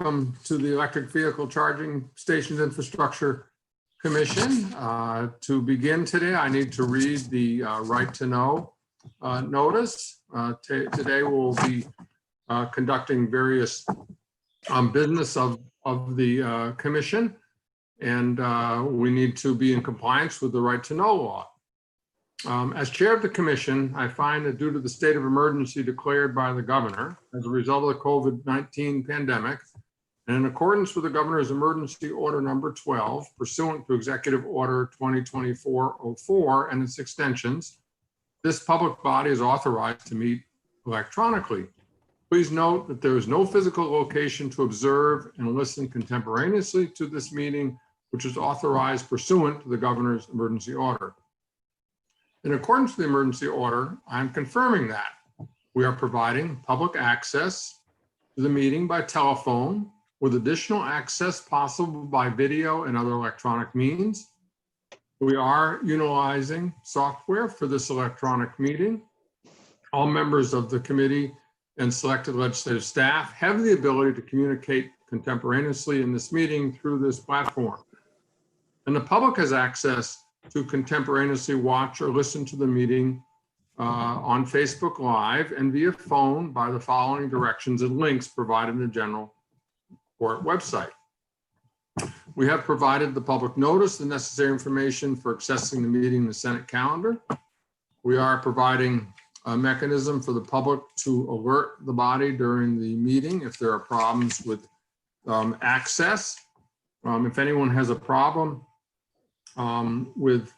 welcome to the Electric Vehicle Charging Stations Infrastructure Commission. To begin today, I need to read the right to know notice. Today we'll be conducting various business of the commission, and we need to be in compliance with the right to know law. As chair of the commission, I find that due to the state of emergency declared by the governor as a result of the COVID-19 pandemic, and in accordance with the governor's emergency order number 12, pursuant to Executive Order 2024-04 and its extensions, this public body is authorized to meet electronically. Please note that there is no physical location to observe and listen contemporaneously to this meeting, which is authorized pursuant to the governor's emergency order. In accordance with the emergency order, I'm confirming that we are providing public access to the meeting by telephone, with additional access possible by video and other electronic means. We are utilizing software for this electronic meeting. All members of the committee and selected legislative staff have the ability to communicate contemporaneously in this meeting through this platform. And the public has access to contemporaneously watch or listen to the meeting on Facebook Live and via phone by the following directions and links provided in the general report website. We have provided the public notice, the necessary information for accessing the meeting in the Senate calendar. We are providing a mechanism for the public to alert the body during the meeting if there are problems with access. If anyone has a problem with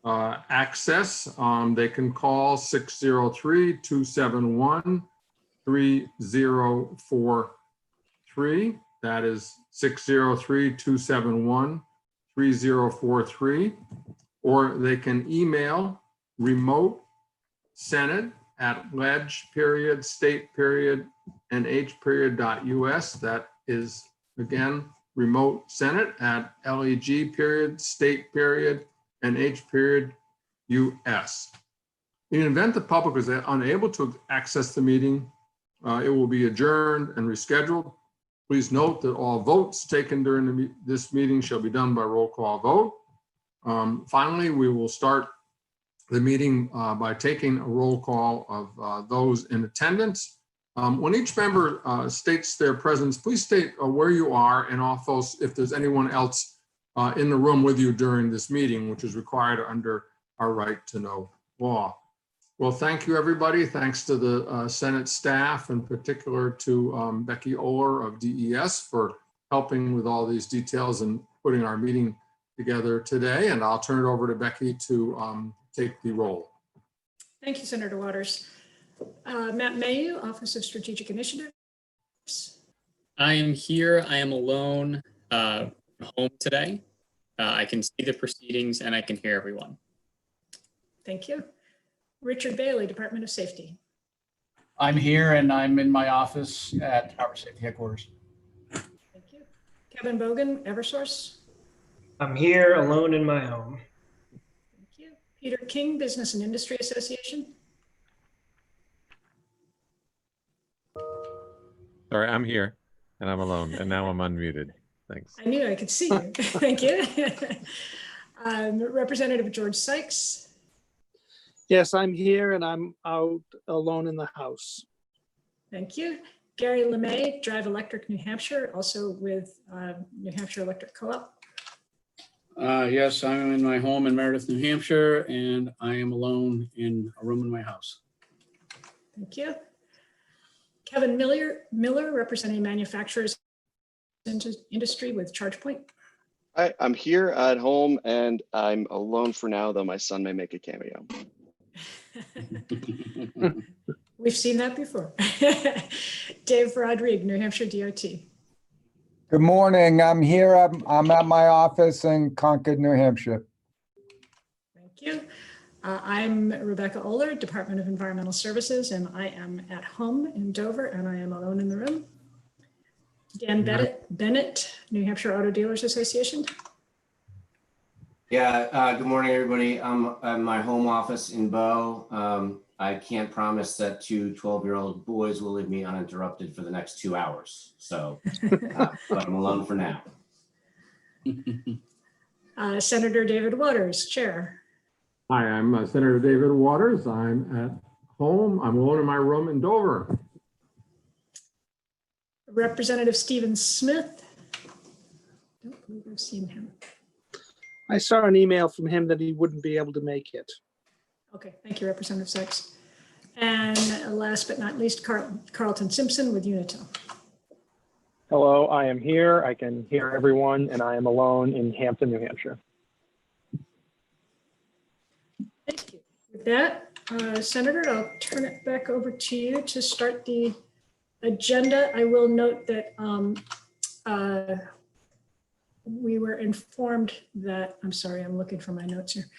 access, they can call 603-271-3043. That is 603-271-3043. Or they can email remote senate@leg.state.nh.us. That is, again, remote senate@leg.state.nh.us. In the event the public is unable to access the meeting, it will be adjourned and rescheduled. Please note that all votes taken during this meeting shall be done by roll call vote. Finally, we will start the meeting by taking a roll call of those in attendance. When each member states their presence, please state where you are and also if there's anyone else in the room with you during this meeting, which is required under our right to know law. Well, thank you, everybody. Thanks to the Senate staff, in particular to Becky Oler of DES for helping with all these details and putting our meeting together today. And I'll turn it over to Becky to take the roll. Thank you, Senator Waters. Matt Mayu, Office of Strategic Initiatives. I am here. I am alone, home today. I can see the proceedings and I can hear everyone. Thank you. Richard Bailey, Department of Safety. I'm here and I'm in my office at Harbor Safety Headquarters. Thank you. Kevin Bogan, Eversource. I'm here alone in my home. Thank you. Peter King, Business and Industry Association. Sorry, I'm here and I'm alone and now I'm unmuted. Thanks. I knew I could see you. Thank you. Representative George Sykes. Yes, I'm here and I'm out alone in the house. Thank you. Gary LeMay, Drive Electric New Hampshire, also with New Hampshire Electric Co-op. Yes, I'm in my home in Meredith, New Hampshire, and I am alone in a room in my house. Thank you. Kevin Miller, representing manufacturers industry with ChargePoint. Hi, I'm here at home and I'm alone for now, though my son may make a cameo. We've seen that before. Dave Rodrigue, New Hampshire DOT. Good morning. I'm here. I'm at my office in Concord, New Hampshire. Thank you. I'm Rebecca Oler, Department of Environmental Services, and I am at home in Dover, and I am alone in the room. Dan Bennett, New Hampshire Auto Dealers Association. Yeah, good morning, everybody. I'm at my home office in Bow, I can't promise that two 12-year-old boys will leave me uninterrupted for the next 2 hours. So, but I'm alone for now. Senator David Waters, Chair. Hi, I'm Senator David Waters. I'm at home. I'm alone in my room in Dover. Representative Stephen Smith. Don't believe I've seen him. I saw an email from him that he wouldn't be able to make it. Okay, thank you, Representative Sykes. And last but not least, Carlton Simpson with Unitil. Hello, I am here. I can hear everyone, and I am alone in Hampton, New Hampshire. Thank you. With that, Senator, I'll turn it back over to you to start the agenda. I will note that we were informed that, I'm sorry, I'm looking for my notes here,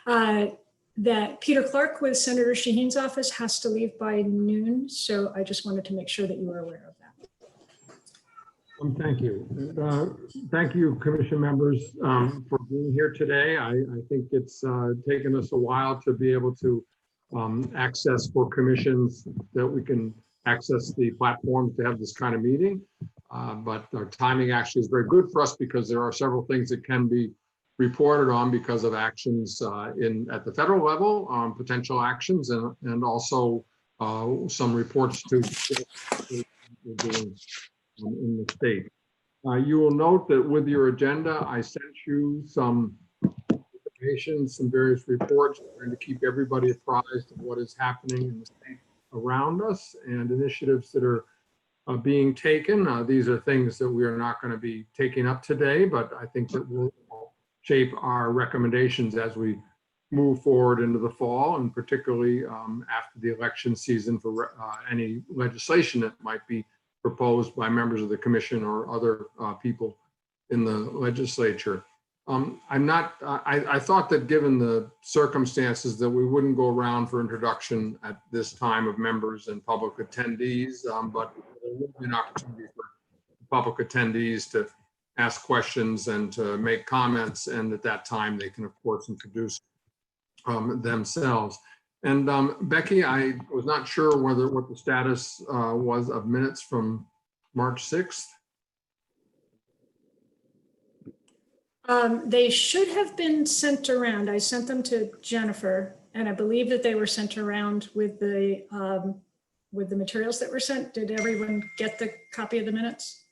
that Peter Clark with Senator Shaheen's office has to leave by noon. So I just wanted to make sure that you were aware of that. Thank you. Thank you, Commission members, for being here today. I think it's taken us a while to be able to access for commissions that we can access the platform to have this kind of meeting. But our timing actually is very good for us because there are several things that can be reported on because of actions at the federal level, potential actions, and also some reports to we're doing in the state. You will note that with your agenda, I sent you some information, some various reports, trying to keep everybody apprised of what is happening in the state around us and initiatives that are being taken. These are things that we are not going to be taking up today, but I think that will shape our recommendations as we move forward into the fall, and particularly after the election season for any legislation that might be proposed by members of the commission or other people in the legislature. I thought that given the circumstances that we wouldn't go around for introduction at this time of members and public attendees, but there will be an opportunity for public attendees to ask questions and to make comments. And at that time, they can, of course, introduce themselves. And Becky, I was not sure what the status was of minutes from March 6th. They should have been sent around. I sent them to Jennifer, and I believe that they were sent around with the materials that were sent. Did everyone get the copy of the minutes?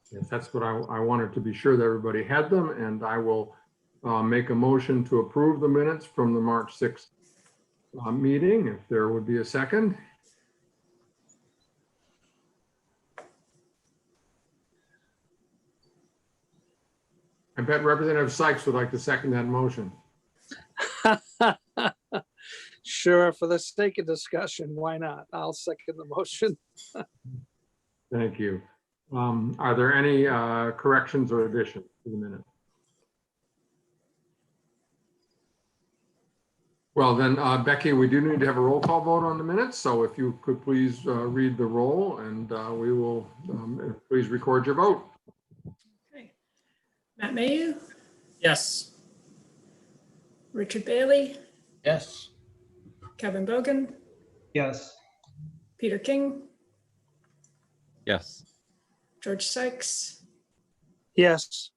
Yes, that's what I wanted to be sure that everybody had them, and I will make a motion to approve the minutes from the March 6th meeting, if there would be a second. I bet Representative Sykes would like to second that motion. Sure, for the sake of discussion, why not? I'll second the motion. Thank you. Are there any corrections or additions to the minute? Well, then, Becky, we do need to have a roll call vote on the minutes. So if you could please read the roll, and we will please record your vote. Okay. Matt Mayu, Yes. Richard Bailey, Yes. Kevin Bogan, Yes. Peter King, Yes. George Sykes, Yes.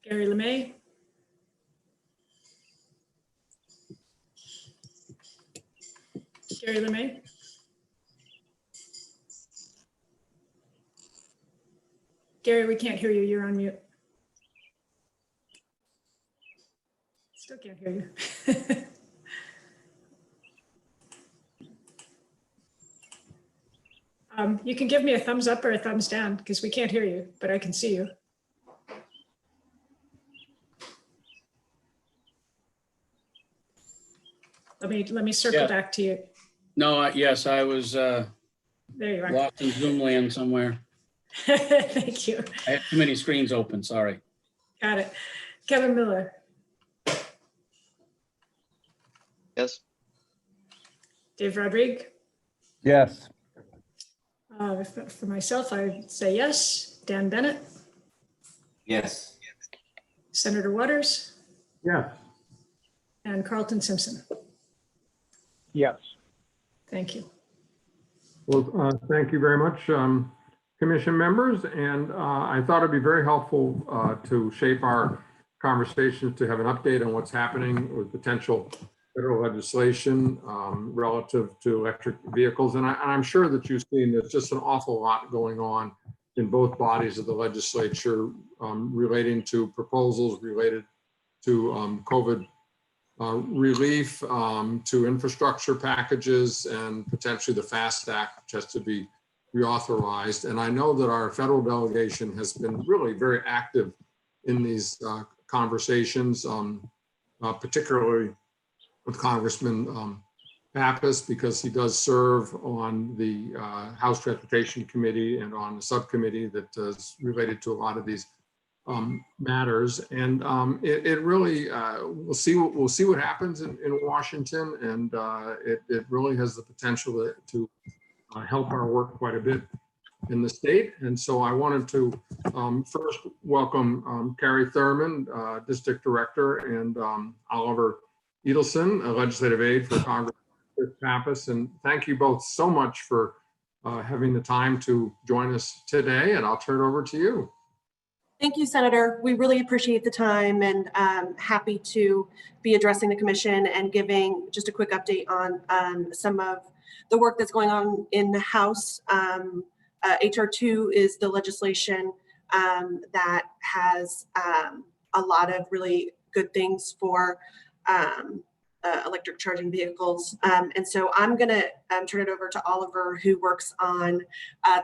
Gary LeMay, Gary LeMay. Gary, we can't hear you. You're on mute. Still can't hear you. You can give me a thumbs up or a thumbs down because we can't hear you, but I can see you. Let me circle back to you. No, yes, I was There you are. lost in Zoom land somewhere. Thank you. I have too many screens open, sorry. Got it. Kevin Miller, Yes. Dave Rodrigue. Yes. For myself, I say yes. Dan Bennett, Yes. Senator Waters, Yes. and Carlton Simpson. Yes. Thank you. Well, thank you very much, commission members. And I thought it'd be very helpful to shape our conversation to have an update on what's happening with potential federal legislation relative to electric vehicles. And I'm sure that you've seen there's just an awful lot going on in both bodies of the legislature relating to proposals related to COVID relief, to infrastructure packages, and potentially the FAST Act, which has to be reauthorized. And I know that our federal delegation has been really very active in these conversations, particularly with Congressman Pappas, because he does serve on the House Transportation Committee and on the subcommittee that is related to a lot of these matters. And it really, we'll see what happens in Washington, and it really has the potential to help our work quite a bit in the state. And so I wanted to first welcome Carrie Thurman, District Director, and Oliver Edelson, a legislative aide for Congressman Pappas. And thank you both so much for having the time to join us today, and I'll turn it over to you. Thank you, Senator. We really appreciate the time, and happy to be addressing the commission and giving just a quick update on some of the work that's going on in the House. HR 2 is the legislation that has a lot of really good things for electric charging vehicles. And so I'm going to turn it over to Oliver, who works on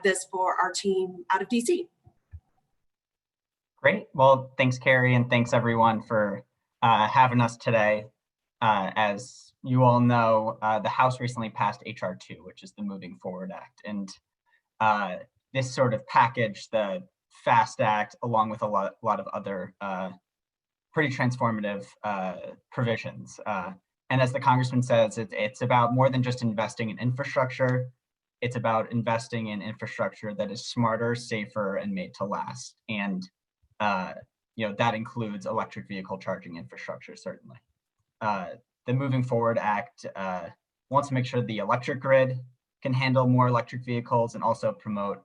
this for our team out of DC. Great. Well, thanks, Carrie, and thanks everyone for having us today. As you all know, the House recently passed HR 2, which is the Moving Forward Act. And this sort of package, the FAST Act, along with a lot of other pretty transformative provisions. And as the Congressman says, it's about more than just investing in infrastructure. It's about investing in infrastructure that is smarter, safer, and made to last. And that includes electric vehicle charging infrastructure, certainly. The Moving Forward Act wants to make sure the electric grid can handle more electric vehicles and also promote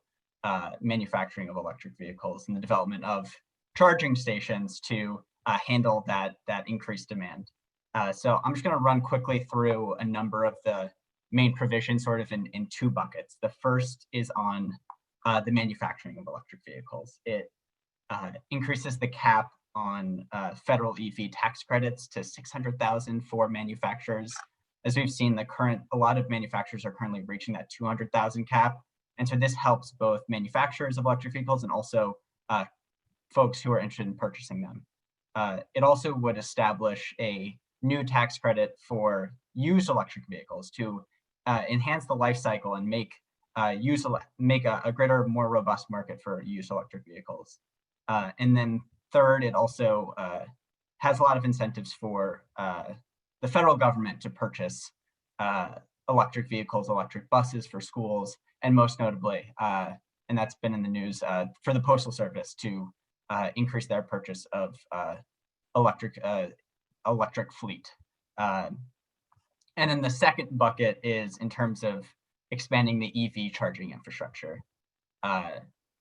manufacturing of electric vehicles and the development of charging stations to handle that increased demand. So I'm just going to run quickly through a number of the main provisions sort of in two buckets. The first is on the manufacturing of electric vehicles. It increases the cap on federal EV tax credits to $600,000 for manufacturers. As we've seen, a lot of manufacturers are currently reaching that $200,000 cap. And so this helps both manufacturers of electric vehicles and also folks who are interested in purchasing them. It also would establish a new tax credit for used electric vehicles to enhance the life cycle and make a greater, more robust market for used electric vehicles. And then third, it also has a lot of incentives for the federal government to purchase electric vehicles, electric buses for schools, and most notably, and that's been in the news, for the Postal Service to increase their purchase of electric fleet. And then the second bucket is in terms of expanding the EV charging infrastructure.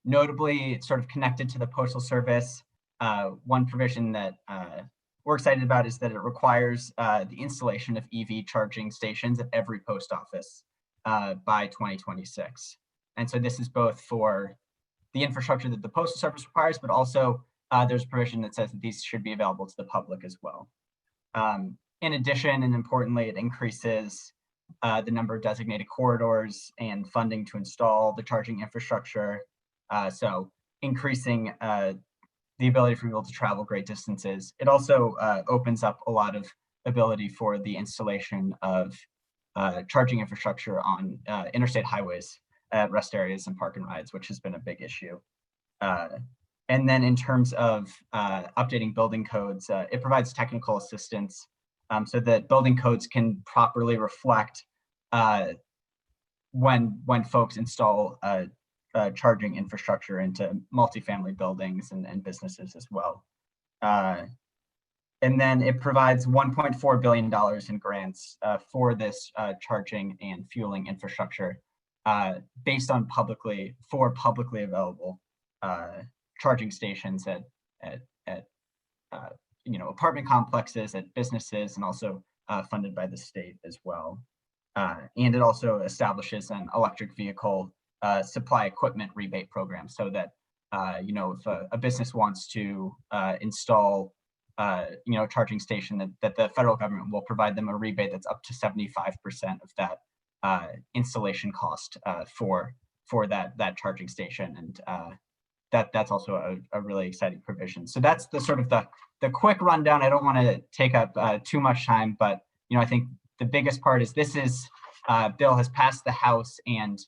Notably, it's sort of connected to the Postal Service. One provision that we're excited about is that it requires the installation of EV charging stations at every post office by 2026. And so this is both for the infrastructure that the Postal Service requires, but also there's a provision that says that these should be available to the public as well. In addition, and importantly, it increases the number of designated corridors and funding to install the charging infrastructure. So increasing the ability for people to travel great distances. It also opens up a lot of ability for the installation of charging infrastructure on interstate highways at rest areas and park and rides, which has been a big issue. And then in terms of updating building codes, it provides technical assistance so that building codes can properly reflect when folks install charging infrastructure into multifamily buildings and businesses as well. And then it provides $1.4 billion in grants for this charging and fueling infrastructure based on publicly available charging stations at apartment complexes, at businesses, and also funded by the state as well. And it also establishes an electric vehicle supply equipment rebate program, so that if a business wants to install a charging station, that the federal government will provide them a rebate that's up to 75% of that installation cost for that charging station. And that's also a really exciting provision. So that's the sort of the quick rundown. I don't want to take up too much time, but I think the biggest part is this bill has passed the House, and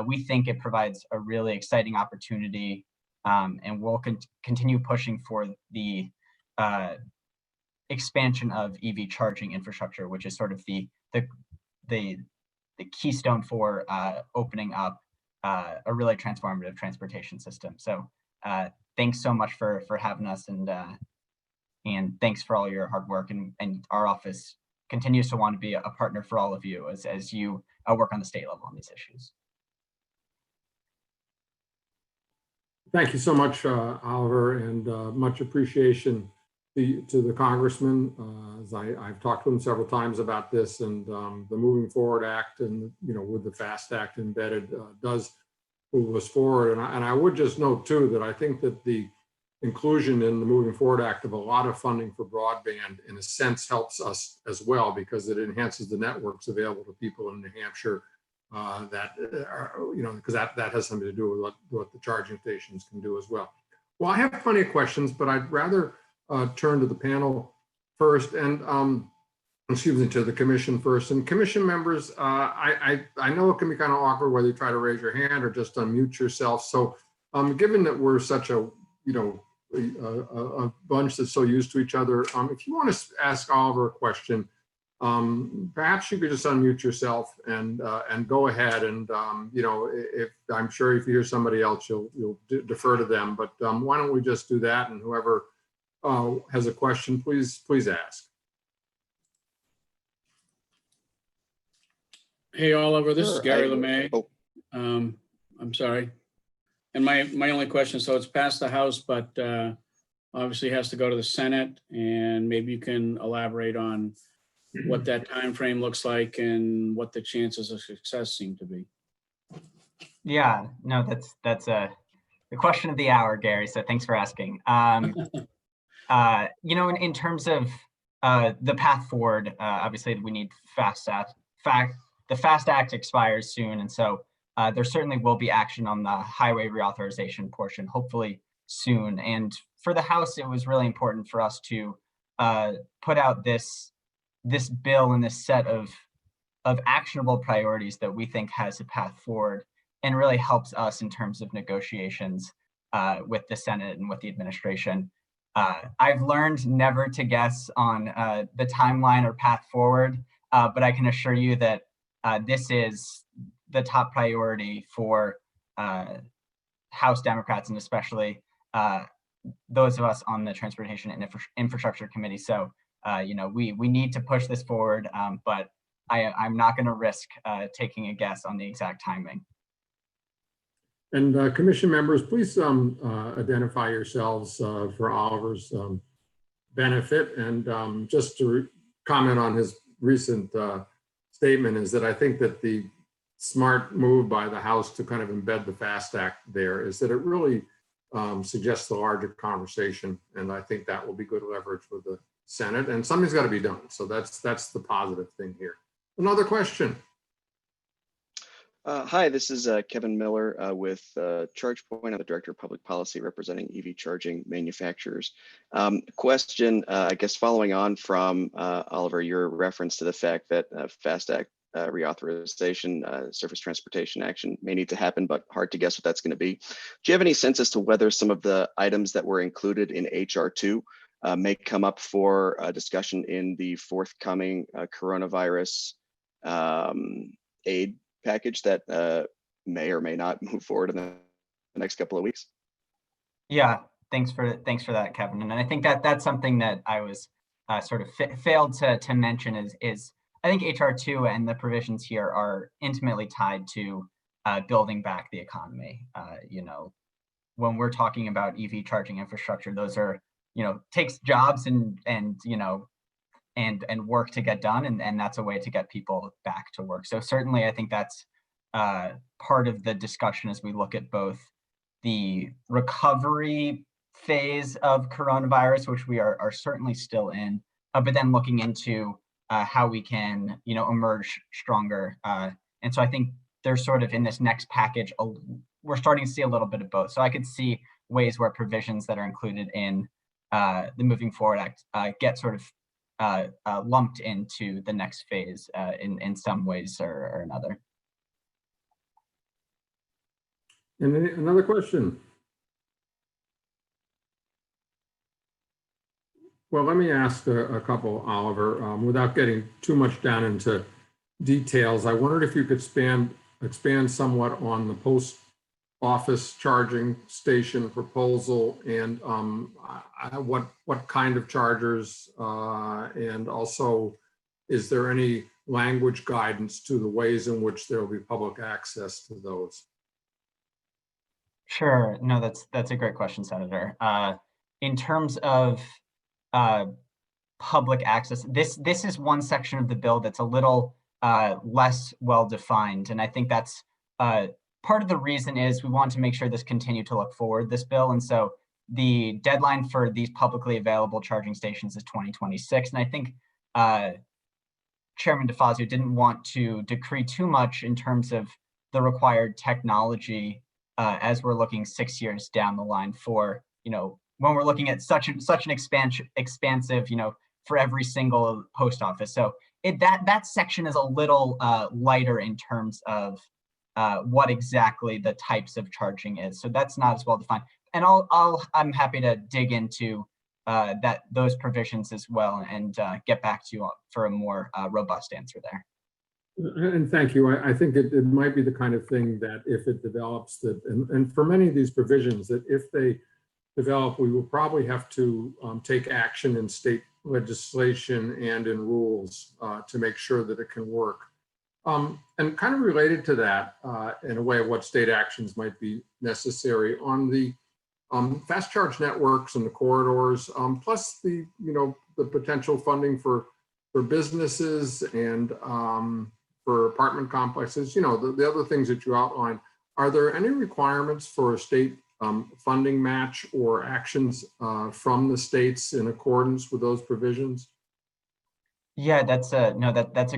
we think it provides a really exciting opportunity, and we'll continue pushing for the expansion of EV charging infrastructure, which is sort of the keystone for opening up a really transformative transportation system. So thanks so much for having us, and thanks for all your hard work, and our office continues to want to be a partner for all of you as you work on the state level on these issues. Thank you so much, Oliver, and much appreciation to the congressman. As I've talked to him several times about this, and the Moving Forward Act, and with the FAST Act embedded, does move us forward. And I would just note too that I think that the inclusion in the Moving Forward Act of a lot of funding for broadband, in a sense, helps us as well, because it enhances the networks available to people in New Hampshire. Because that has something to do with what the charging stations can do as well. Well, I have plenty of questions, but I'd rather turn to the panel first, and to the commission first. And commission members, I know it can be kind of awkward whether you try to raise your hand or just unmute yourself. So given that we're such a bunch that's so used to each other, if you want to ask Oliver a question, perhaps you could just unmute yourself and go ahead. And if I'm sure if you hear somebody else, you'll defer to them. But why don't we just do that? And whoever has a question, please ask. Hey, Oliver, this is Sure, Gary LeMay. Oh. I'm sorry. And my only question, so it's passed the House, but obviously has to go to the Senate, and maybe you can elaborate on what that time frame looks like and what the chances of success seem to be. Yeah, no, that's the question of the hour, Gary. So thanks for asking. In terms of the path forward, obviously we need the FAST Act expires soon, and so there certainly will be action on the highway reauthorization portion, hopefully soon. And for the House, it was really important for us to put out this bill and this set of actionable priorities that we think has a path forward and really helps us in terms of negotiations with the Senate and with the administration. I've learned never to guess on the timeline or path forward, but I can assure you that this is the top priority for House Democrats, and especially those of us on the Transportation and Infrastructure Committee. So we need to push this forward, but I'm not going to risk taking a guess on the exact timing. And commission members, please identify yourselves for Oliver's benefit. And just to comment on his recent statement is that I think that the smart move by the House to kind of embed the FAST Act there is that it really suggests the larger conversation. And I think that will be good leverage with the Senate, and something's got to be done. So that's the positive thing here. Another question. Hi, this is Kevin Miller with ChargePoint. I'm the Director of Public Policy representing EV charging manufacturers. Question, I guess following on from Oliver, your reference to the fact that FAST Act reauthorization, surface transportation action may need to happen, but hard to guess what that's going to be. Do you have any sense as to whether some of the items that were included in HR2 may come up for discussion in the forthcoming coronavirus aid package that may or may not move forward in the next couple of weeks? Yeah, thanks for that, Kevin. And I think that's something that I was sort of failed to mention is I think HR2 and the provisions here are intimately tied to building back the economy. You know, when we're talking about EV charging infrastructure, those are, you know, takes jobs and you know, and work to get done, and that's a way to get people back to work. So certainly I think that's part of the discussion as we look at both the recovery phase of coronavirus, which we are certainly still in, but then looking into how we can, you know, emerge stronger. And so I think there's sort of in this next package, we're starting to see a little bit of both. So I could see ways where provisions that are included in the Moving Forward Act get sort of lumped into the next phase in some ways or another. And another question. Well, let me ask a couple, Oliver, without getting too much down into details. I wondered if you could expand somewhat on the post office charging station proposal and what kind of chargers, and also is there any language guidance to the ways in which there will be public access to those? Sure. No, that's a great question, Senator. In terms of public access, this is one section of the bill that's a little less well defined, and I think that's part of the reason is we want to make sure this continue to look forward, this bill, and so the deadline for these publicly available charging stations is 2026, and I think Chairman DeFazio didn't want to decree too much in terms of the required technology as we're looking 6 years down the line for, you know, when we're looking at such an expansive, you know, for every single post office. So that section is a little lighter in terms of what exactly the types of charging is. So that's not as well defined. And I'm happy to dig into those provisions as well and get back to you for a more robust answer there. And thank you. I think it might be the kind of thing that if it develops that, and for many of these provisions, that if they develop, we will probably have to take action in state legislation and in rules to make sure that it can work. And kind of related to that, in a way, of what state actions might be necessary on the fast charge networks and the corridors, plus the, you know, the potential funding for businesses and for apartment complexes, you know, the other things that you outlined. Are there any requirements for a state funding match or actions from the states in accordance with those provisions? Yeah, that's a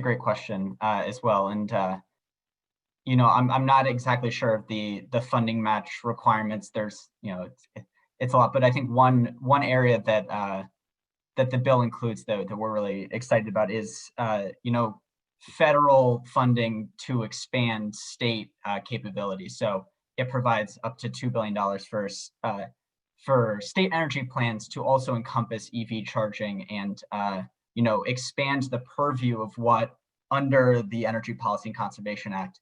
great question as well. And you know, I'm not exactly sure of the funding match requirements. There's, you know, it's a lot, but I think one area that that the bill includes that we're really excited about is you know, federal funding to expand state capabilities. So it provides up to $2 billion for state energy plans to also encompass EV charging and you know, expand the purview of what under the Energy Policy and Conservation Act,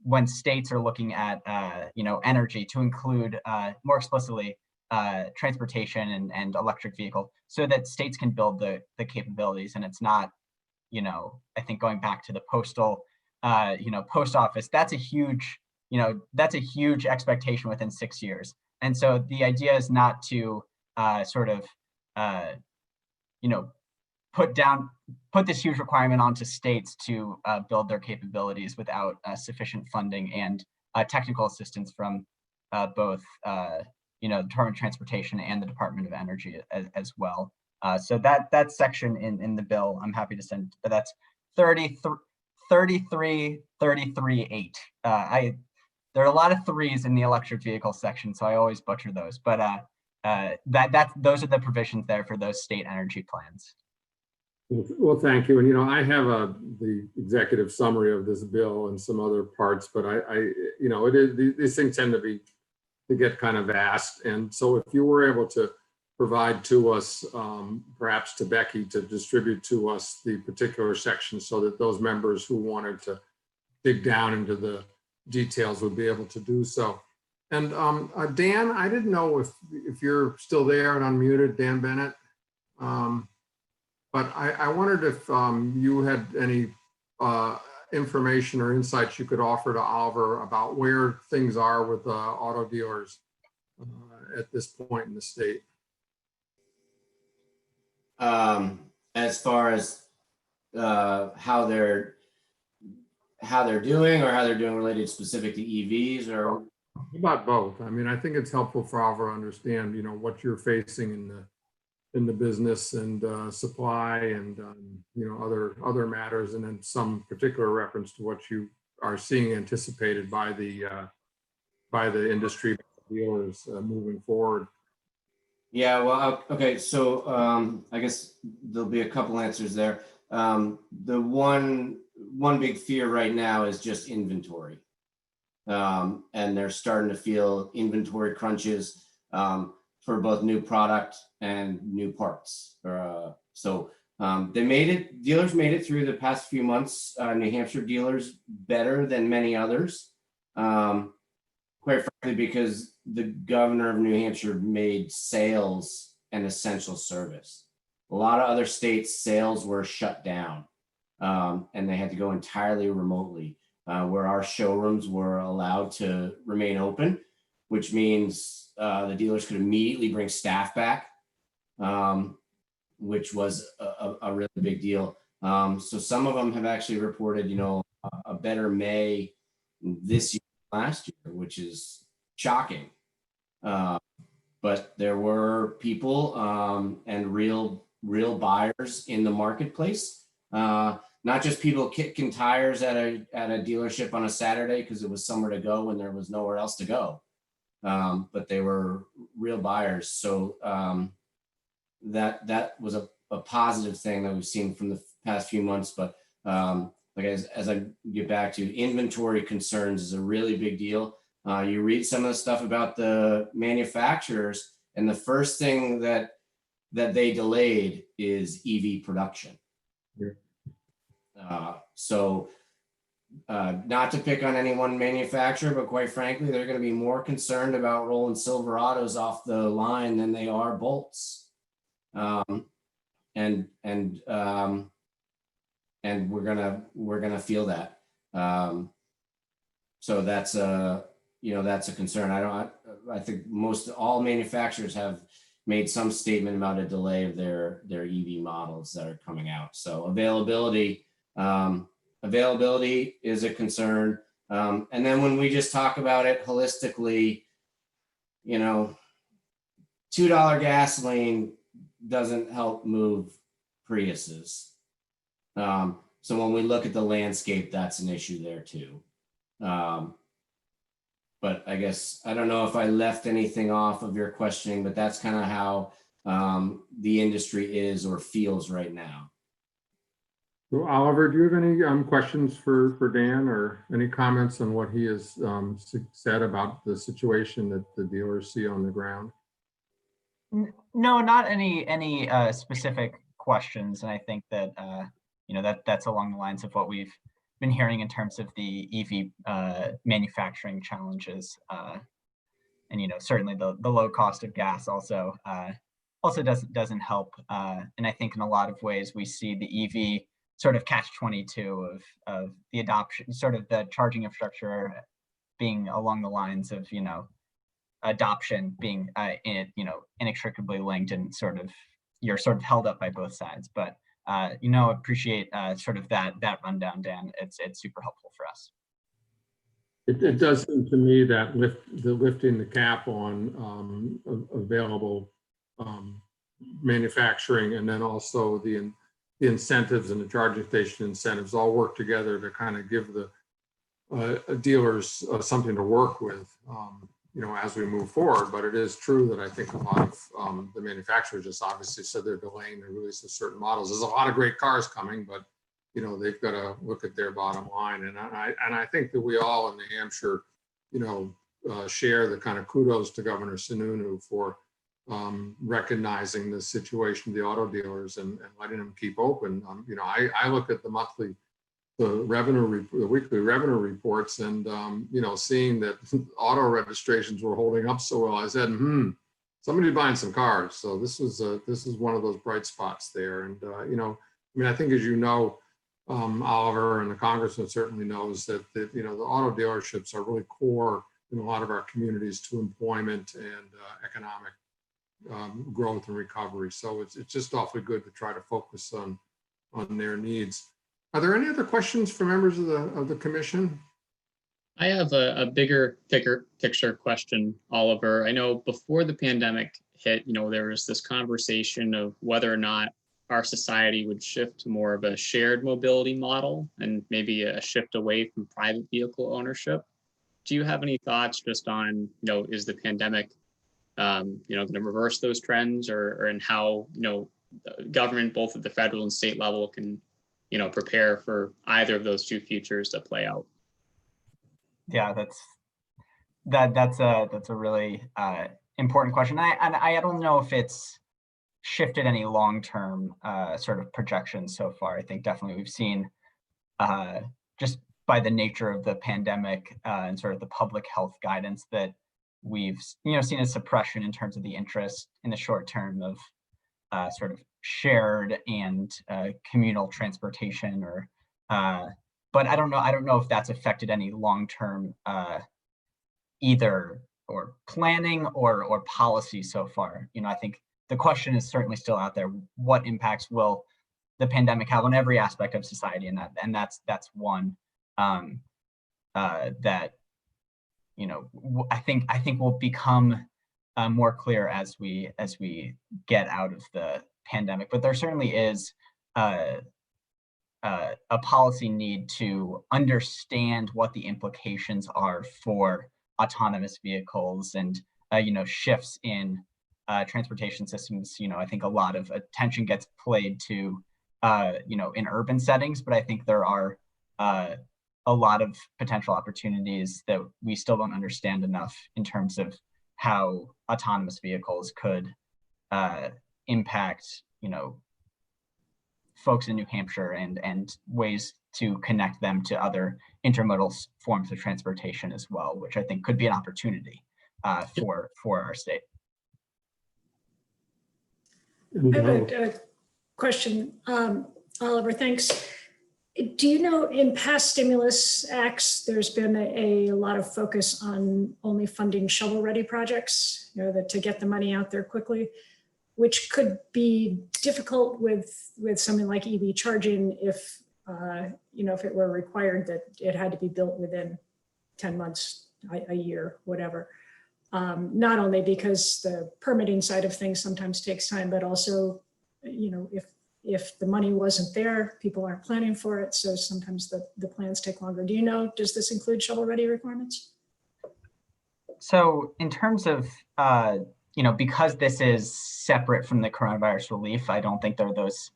when states are looking at you know, energy to include more explicitly transportation and electric vehicle, so that states can build the capabilities. And it's not, you know, I think going back to the postal you know, post office, that's a huge, you know, that's a huge expectation within 6 years. And so the idea is not to sort of you know, put this huge requirement onto states to build their capabilities without sufficient funding and technical assistance from both you know, the Department of Transportation and the Department of Energy as well. So that section in the bill, I'm happy to send, but that's 33.8. There are a lot of threes in the electric vehicle section, so I always butcher those. But those are the provisions there for those state energy plans. Well, thank you. And, you know, I have the executive summary of this bill and some other parts, but I you know, these things tend to get kind of vast. And so if you were able to provide to us, perhaps to Becky, to distribute to us the particular section so that those members who wanted to dig down into the details would be able to do so. And Dan, I didn't know if you're still there and unmuted, Dan Bennett. But I wondered if you had any information or insights you could offer to Oliver about where things are with auto dealers at this point in the state. As far as how they're doing, or how they're doing related specific to EVs, or about both. I mean, I think it's helpful for Oliver to understand, you know, what you're facing in the business and supply and you know, other matters, and then some particular reference to what you are seeing anticipated by the industry dealers moving forward. Yeah, well, okay, so I guess there'll be a couple answers there. The one big fear right now is just inventory. And they're starting to feel inventory crunches for both new product and new parts. Dealers made it through the past few months, New Hampshire dealers better than many others. Quite frankly, because the governor of New Hampshire made sales an essential service. A lot of other states, sales were shut down and they had to go entirely remotely, where our showrooms were allowed to remain open, which means the dealers could immediately bring staff back, which was a really big deal. So some of them have actually reported, you know, a better May this year than last year, which is shocking. But there were people and real buyers in the marketplace. Not just people kicking tires at a dealership on a Saturday because it was somewhere to go when there was nowhere else to go. But they were real buyers. So that was a positive thing that we've seen from the past few months. But like as I get back to, inventory concerns is a really big deal. You read some of the stuff about the manufacturers, and the first thing that they delayed is EV production. Yeah. Not to pick on any one manufacturer, but quite frankly, they're going to be more concerned about rolling Silverados off the line than they are Bolts. And we're gonna feel that. So that's a concern. I think all manufacturers have made some statement about a delay of their EV models that are coming out. So availability is a concern. And then when we just talk about it holistically, you know, $2 gasoline doesn't help move Priuses. So when we look at the landscape, that's an issue there too. But I guess, I don't know if I left anything off of your questioning, but that's kind of how the industry is or feels right now. So Oliver, do you have any questions for Dan, or any comments on what he has said about the situation that the dealers see on the ground? No, not any specific questions. And I think that, you know, that's along the lines of what we've been hearing in terms of the EV manufacturing challenges. And, you know, certainly the low cost of gas also doesn't help. And I think in a lot of ways we see the EV sort of catch-22 of the adoption, sort of the charging infrastructure being along the lines of, you know, adoption being inextricably linked, and you're sort of held up by both sides. But you know, appreciate sort of that rundown, Dan. It's super helpful for us. It does seem to me that lifting the cap on available manufacturing, and then also the incentives and the charging station incentives all work together to kind of give the dealers something to work with, you know, as we move forward. But it is true that I think a lot of the manufacturers just obviously said they're delaying the release of certain models. There's a lot of great cars coming, but you know, they've got to look at their bottom line. And I think that we all in New Hampshire, you know, share the kind of kudos to Governor Sununu for recognizing the situation of the auto dealers and letting them keep open. You know, I look at the weekly revenue reports, and you know, seeing that auto registrations were holding up so well, I said, somebody's buying some cars. So this is one of those bright spots there. And, you know, I mean, I think, as you know, Oliver, and the congressman certainly knows that, you know, the auto dealerships are really core in a lot of our communities to employment and economic growth and recovery. So it's just awfully good to try to focus on their needs. Are there any other questions for members of the commission? I have a bigger picture question, Oliver. I know before the pandemic hit, you know, there was this conversation of whether or not our society would shift to more of a shared mobility model and maybe a shift away from private vehicle ownership. Do you have any thoughts just on, you know, is the pandemic, you know, going to reverse those trends, or and how, you know, government, both at the federal and state level, can, you know, prepare for either of those two futures to play out? Yeah, that's a really important question. I don't know if it's shifted any long-term sort of projections so far. I think definitely we've seen just by the nature of the pandemic and sort of the public health guidance that we've, you know, seen a suppression in terms of the interest in the short term of sort of shared and communal transportation, or but I don't know if that's affected any long-term either or planning or policy so far. You know, I think the question is certainly still out there. What impacts will the pandemic have on every aspect of society? And that's one that, you know, I think will become more clear as we get out of the pandemic. But there certainly is a policy need to understand what the implications are for autonomous vehicles and you know, shifts in transportation systems. You know, I think a lot of attention gets played to you know, in urban settings, but I think there are a lot of potential opportunities that we still don't understand enough in terms of how autonomous vehicles could impact, you know, folks in New Hampshire and ways to connect them to other intermodal forms of transportation as well, which I think could be an opportunity for our state. I have a question, Oliver, thanks. Do you know, in past stimulus acts, there's been a lot of focus on only funding shovel-ready projects, you know, to get the money out there quickly, which could be difficult with something like EV charging if, you know, if it were required that it had to be built within 10 months, a year, whatever. Not only because the permitting side of things sometimes takes time, but also, you know, if the money wasn't there, people aren't planning for it. So sometimes the plans take longer. Do you know, does this include shovel-ready requirements? So in terms of, you know, because this is separate from the coronavirus relief, I don't think there are those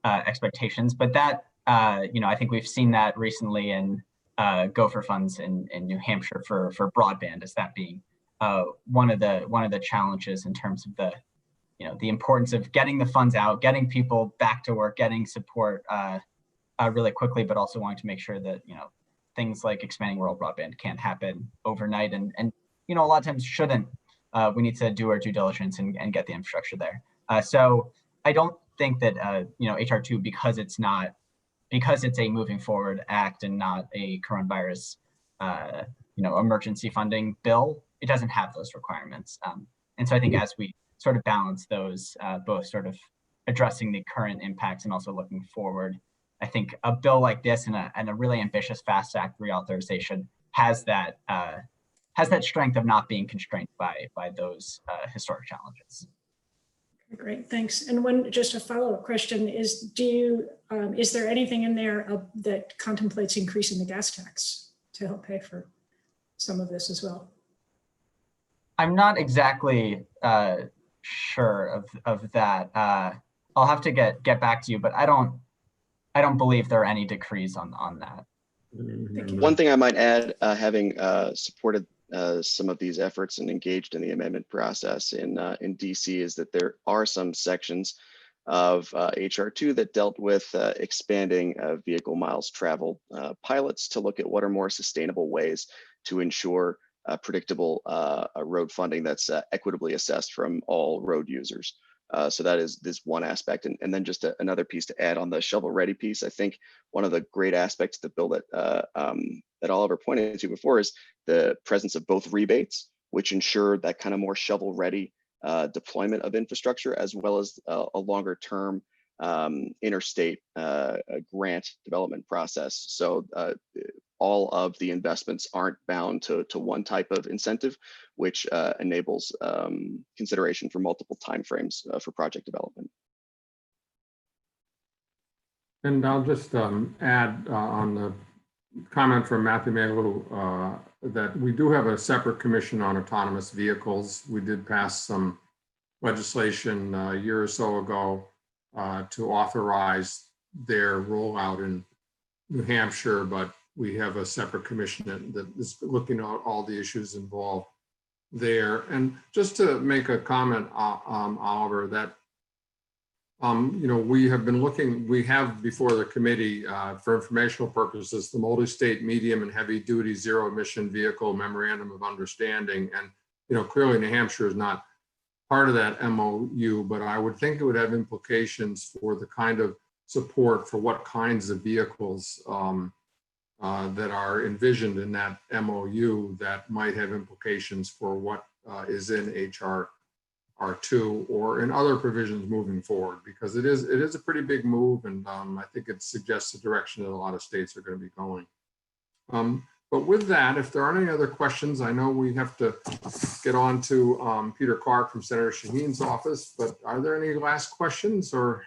expectations, but that, you know, I think we've seen that recently in Gopher funds in New Hampshire for broadband, as that being one of the challenges in terms of the, you know, the importance of getting the funds out, getting people back to work, getting support really quickly, but also wanting to make sure that, you know, things like expanding rural broadband can't happen overnight, and you know, a lot of times shouldn't. We need to do our due diligence and get the infrastructure there. So I don't think that you know, HR 2, because it's a moving forward act and not a coronavirus you know, emergency funding bill, it doesn't have those requirements. And so I think as we sort of balance those, both sort of addressing the current impacts and also looking forward, I think a bill like this and a really ambitious FAST Act reauthorization has that strength of not being constrained by those historic challenges. Great, thanks. And just a follow-up question is, is there anything in there that contemplates increasing the gas tax to help pay for some of this as well? I'm not exactly sure of that. I'll have to get back to you, but I don't believe there are any decrees on that. One thing I might add, having supported some of these efforts and engaged in the amendment process in DC, is that there are some sections of HR 2 that dealt with expanding vehicle miles traveled pilots to look at what are more sustainable ways to ensure predictable road funding that's equitably assessed from all road users. So that is this one aspect. And then just another piece to add on the shovel-ready piece. I think one of the great aspects of the bill that Oliver pointed to before is the presence of both rebates, which ensure that kind of more shovel-ready deployment of infrastructure, as well as a longer-term interstate grant development process. So all of the investments aren't bound to one type of incentive, which enables consideration for multiple timeframes for project development. And I'll just add on the comment from Matthew Mayhew that we do have a separate commission on autonomous vehicles. We did pass some legislation a year or so ago to authorize their rollout in New Hampshire, but we have a separate commission that is looking at all the issues involved there. And just to make a comment, Oliver, that you know, we have before the committee for informational purposes, the multi-state medium and heavy duty zero emission vehicle memorandum of understanding. And, you know, clearly New Hampshire is not part of that MOU, but I would think it would have implications for the kind of support for what kinds of vehicles that are envisioned in that MOU that might have implications for what is in HR R2 or in other provisions moving forward, because it is a pretty big move, and I think it suggests the direction that a lot of states are going to be going. But with that, if there aren't any other questions, I know we have to get on to Peter Clark from Senator Shaheen's office, but are there any last questions? Or,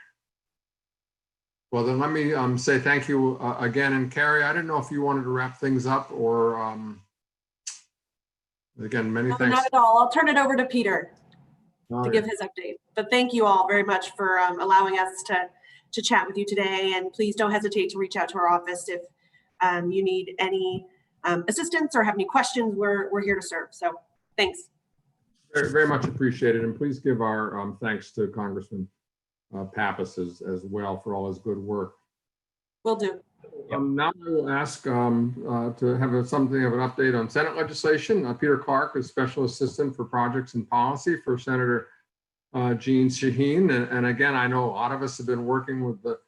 well, then let me say thank you again. And Carrie, I didn't know if you wanted to wrap things up or, again, many thanks. Not at all. I'll turn it over to Peter All to right. give his update. But thank you all very much for allowing us to chat with you today. And please don't hesitate to reach out to our office if you need any assistance or have any questions. We're here to serve. So thanks. Very, very much appreciated. And please give our thanks to Congressman Pappas as well for all his good work. Will do. Now I will ask to have something of an update on Senate legislation. Peter Clark is Special Assistant for Projects and Policy for Senator Jean Shaheen. And again, I know a lot of us have been working with the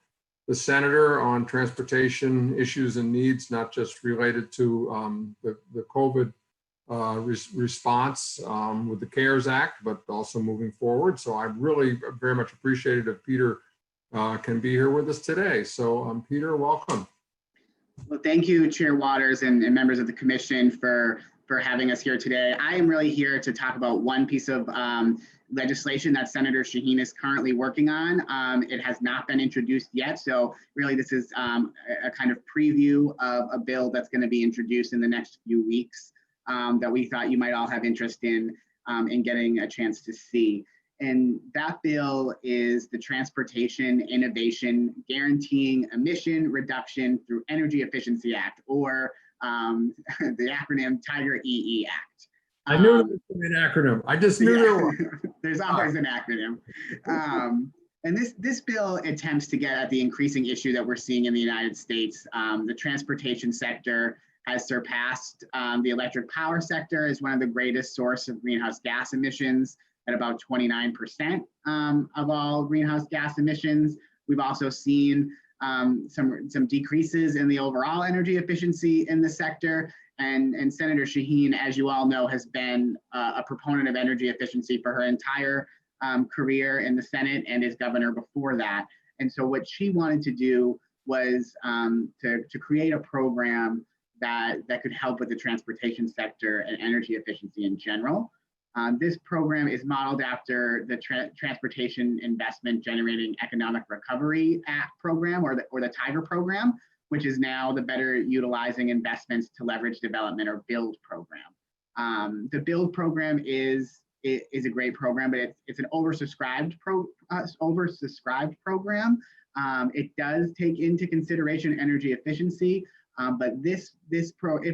senator on transportation issues and needs, not just related to the COVID response with the CARES Act, but also moving forward. So I really very much appreciated if Peter can be here with us today. So Peter, welcome. Well, thank you, Chair Waters and members of the commission for having us here today. I am really here to talk about one piece of legislation that Senator Shaheen is currently working on. It has not been introduced yet, so really this is a kind of preview of a bill that's going to be introduced in the next few weeks that we thought you might all have interest in getting a chance to see. And that bill is the Transportation Innovation Guaranteeing Emission Reduction through Energy Efficiency Act, or the acronym Tiger EE Act. I knew it was an acronym. I just knew there was. There's always an acronym. And this bill attempts to get at the increasing issue that we're seeing in the United States. The transportation sector has surpassed the electric power sector as one of the greatest source of greenhouse gas emissions at about 29% of all greenhouse gas emissions. We've also seen some decreases in the overall energy efficiency in the sector. And Senator Shaheen, as you all know, has been a proponent of energy efficiency for her entire career in the Senate and as governor before that. And so what she wanted to do was to create a program that could help with the transportation sector and energy efficiency in general. This program is modeled after the Transportation Investment Generating Economic Recovery Act program, or the TIGER program, which is now the Better Utilizing Investments to Leverage Development, or BUILD program. The BUILD program is a great program, but it's an oversubscribed program. It does take into consideration energy efficiency, but if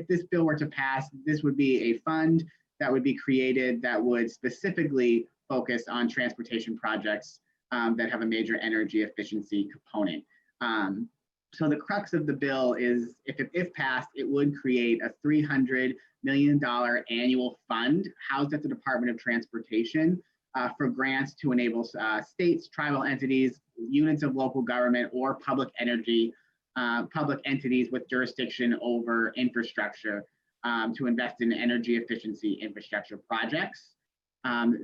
this bill were to pass, this would be a fund that would be created that would specifically focus on transportation projects that have a major energy efficiency component. So the crux of the bill is, if passed, it would create a $300 million annual fund housed at the Department of Transportation for grants to enable states, tribal entities, units of local government, or public entities with jurisdiction over infrastructure to invest in energy efficiency infrastructure projects.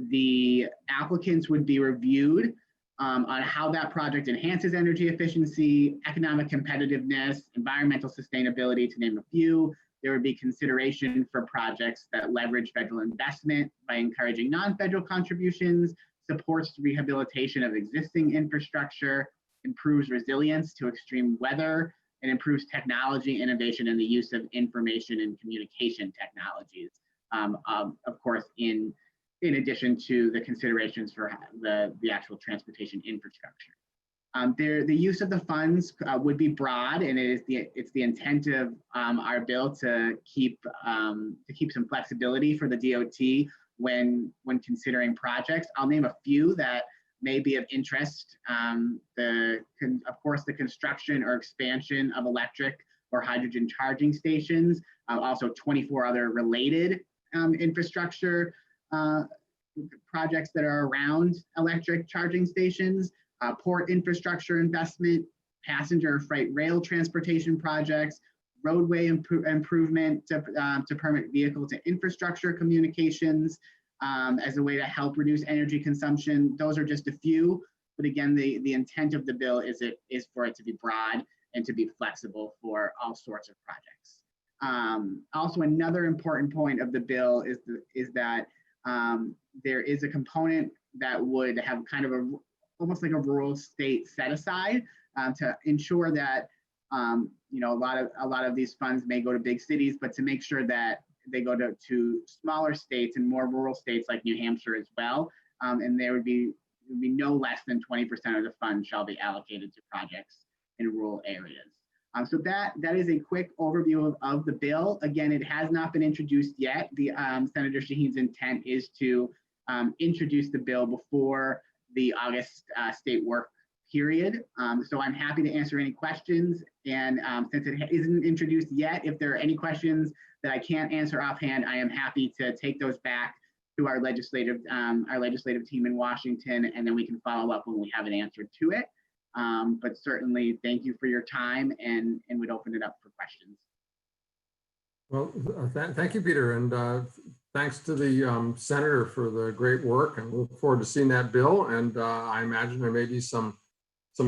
The applicants would be reviewed on how that project enhances energy efficiency, economic competitiveness, environmental sustainability, to name a few. There would be consideration for projects that leverage federal investment by encouraging non-federal contributions, supports rehabilitation of existing infrastructure, improves resilience to extreme weather, and improves technology innovation and the use of information and communication technologies. Of course, in addition to the considerations for the actual transportation infrastructure. The use of the funds would be broad, and it's the intent of our bill to keep some flexibility for the DOT when considering projects. I'll name a few that may be of interest. Of course, the construction or expansion of electric or hydrogen charging stations, also 24 other related infrastructure projects that are around electric charging stations, port infrastructure investment, passenger or freight rail transportation projects, roadway improvement to permit vehicle to infrastructure communications as a way to help reduce energy consumption. Those are just a few, but again, the intent of the bill is for it to be broad and to be flexible for all sorts of projects. Also, another important point of the bill is that there is a component that would have kind of almost like a rural state set aside to ensure that a lot of these funds may go to big cities, but to make sure that they go to smaller states and more rural states like New Hampshire as well, and there would be no less than 20% of the funds shall be allocated to projects in rural areas. So that is a quick overview of the bill. Again, it has not been introduced yet. Senator Shaheen's intent is to introduce the bill before the August state work period. So I'm happy to answer any questions. And since it isn't introduced yet, if there are any questions that I can't answer offhand, I am happy to take those back to our legislative team in Washington, and then we can follow up when we have an answer to it. But certainly, thank you for your time, and would open it up for questions. Well, thank you, Peter, and thanks to the Senator for the great work, and look forward to seeing that bill. And I imagine there may be some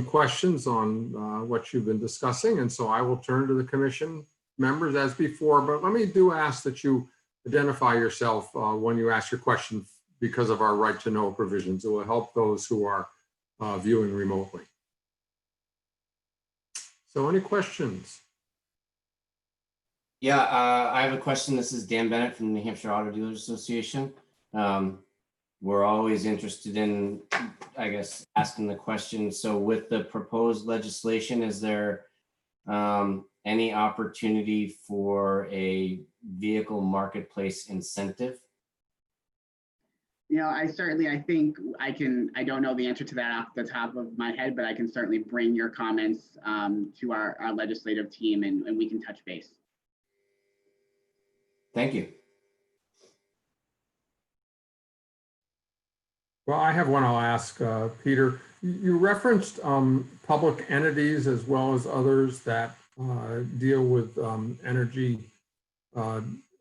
questions on what you've been discussing, and so I will turn to the commission members as before. But let me ask that you identify yourself when you ask your question, because of our right to know provisions. It will help those who are viewing remotely. So any questions? Yeah, I have a question. This is Dan Bennett from the New Hampshire Auto Dealers Association. We're always interested in, I guess, asking the question. So with the proposed legislation, is there any opportunity for a vehicle marketplace incentive? I think I don't know the answer to that off the top of my head, but I can certainly bring your comments to our legislative team, and we can touch base. Thank you. Well, I have one I'll ask, Peter. You referenced public entities as well as others that deal with energy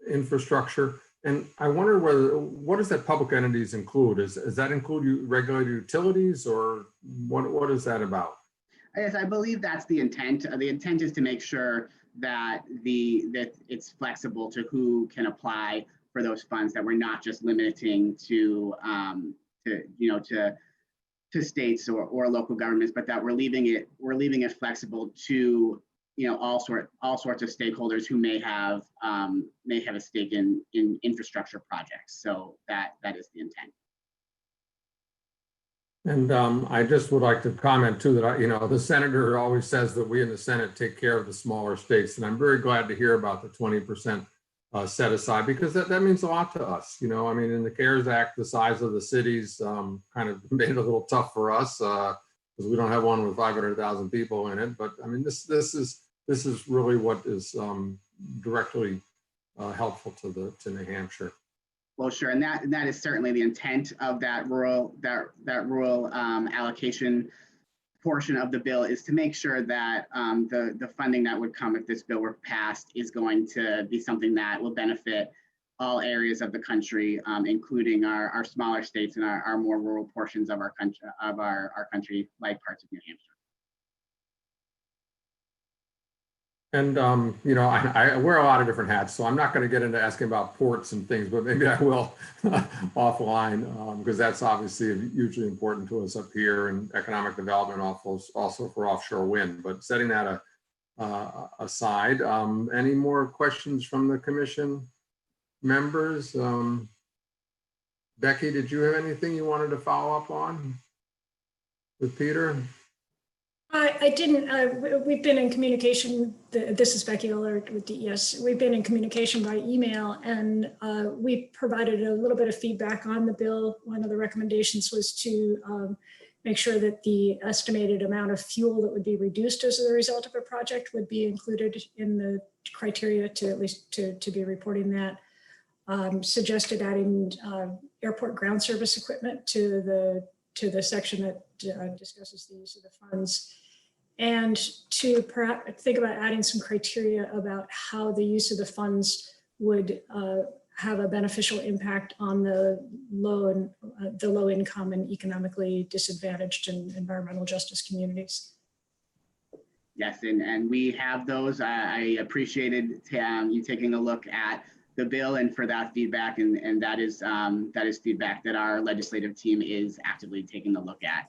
infrastructure. And I wonder what does that public entities include? Does that include regulated utilities, or what is that about? Yes, I believe that's the intent. The intent is to make sure that it's flexible to who can apply for those funds, that we're not just limiting to states or local governments, but that we're leaving it flexible to all sorts of stakeholders who may have a stake in infrastructure projects. So that is the intent. And I just would like to comment too that the senator always says that we in the Senate take care of the smaller states, and I'm very glad to hear about the 20% set aside, because that means a lot to us. I mean, in the CARES Act, the size of the cities kind of made it a little tough for us. The because we don't have one with 500,000 people in it. But I mean, this is really what is directly helpful to New Hampshire. Well, sure, and that is certainly the intent of that rural allocation portion of the bill, is to make sure that the funding that would come if this bill were passed is going to be something that will benefit all areas of the country, including our smaller states and our more rural portions of our country, like parts of New Hampshire. And, you know, I wear a lot of different hats, so I'm not going to get into asking about ports and things, but maybe I will offline, because that's obviously hugely important to us up here, and economic development also for offshore wind. But setting that aside, any more questions from the commission members? Becky, did you have anything you wanted to follow up on with Peter? I didn't. We've been in communication. This is Becky Oller with DES. We've been in communication by email, and we provided a little bit of feedback on the bill. One of the recommendations was to make sure that the estimated amount of fuel that would be reduced as a result of a project would be included in the criteria to at least to be reporting that. Suggested adding airport ground service equipment to the section that discusses the use of the funds, and to perhaps think about adding some criteria about how the use of the funds would have a beneficial impact on the low income and economically disadvantaged and environmental justice communities. Yes, and we have those. I appreciated you taking a look at the bill and for that feedback, and that is feedback that our legislative team is actively taking a look at.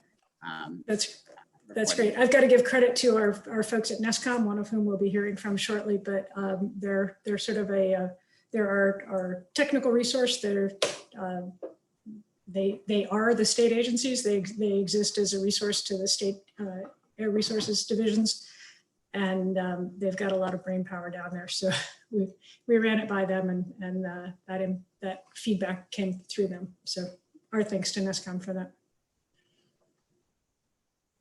That's great. I've got to give credit to our folks at NESCOM, one of whom we'll be hearing from shortly, but they're sort of they're our technical resource. They are the state agencies. They exist as a resource to the state air resources divisions, and they've got a lot of brain power down there. So we ran it by them, and that feedback came through them. So our thanks to NESCOM for that.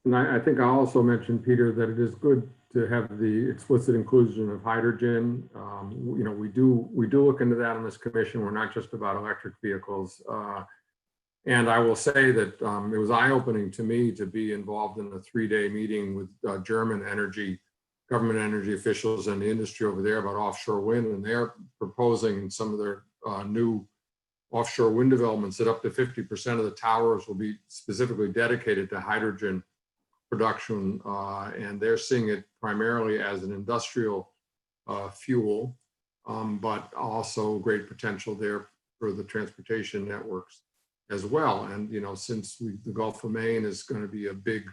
And I think I also mentioned, Peter, that it is good to have the explicit inclusion of hydrogen. You know, we do look into that on this commission. We're not just about electric vehicles. And I will say that it was eye-opening to me to be involved in a 3-day meeting with German government energy officials and the industry over there about offshore wind. And they're proposing in some of their new offshore wind developments that up to 50% of the towers will be specifically dedicated to hydrogen production, and they're seeing it primarily as an industrial fuel, but also great potential there for the transportation networks as well. And you know, since the Gulf of Maine is going to be a big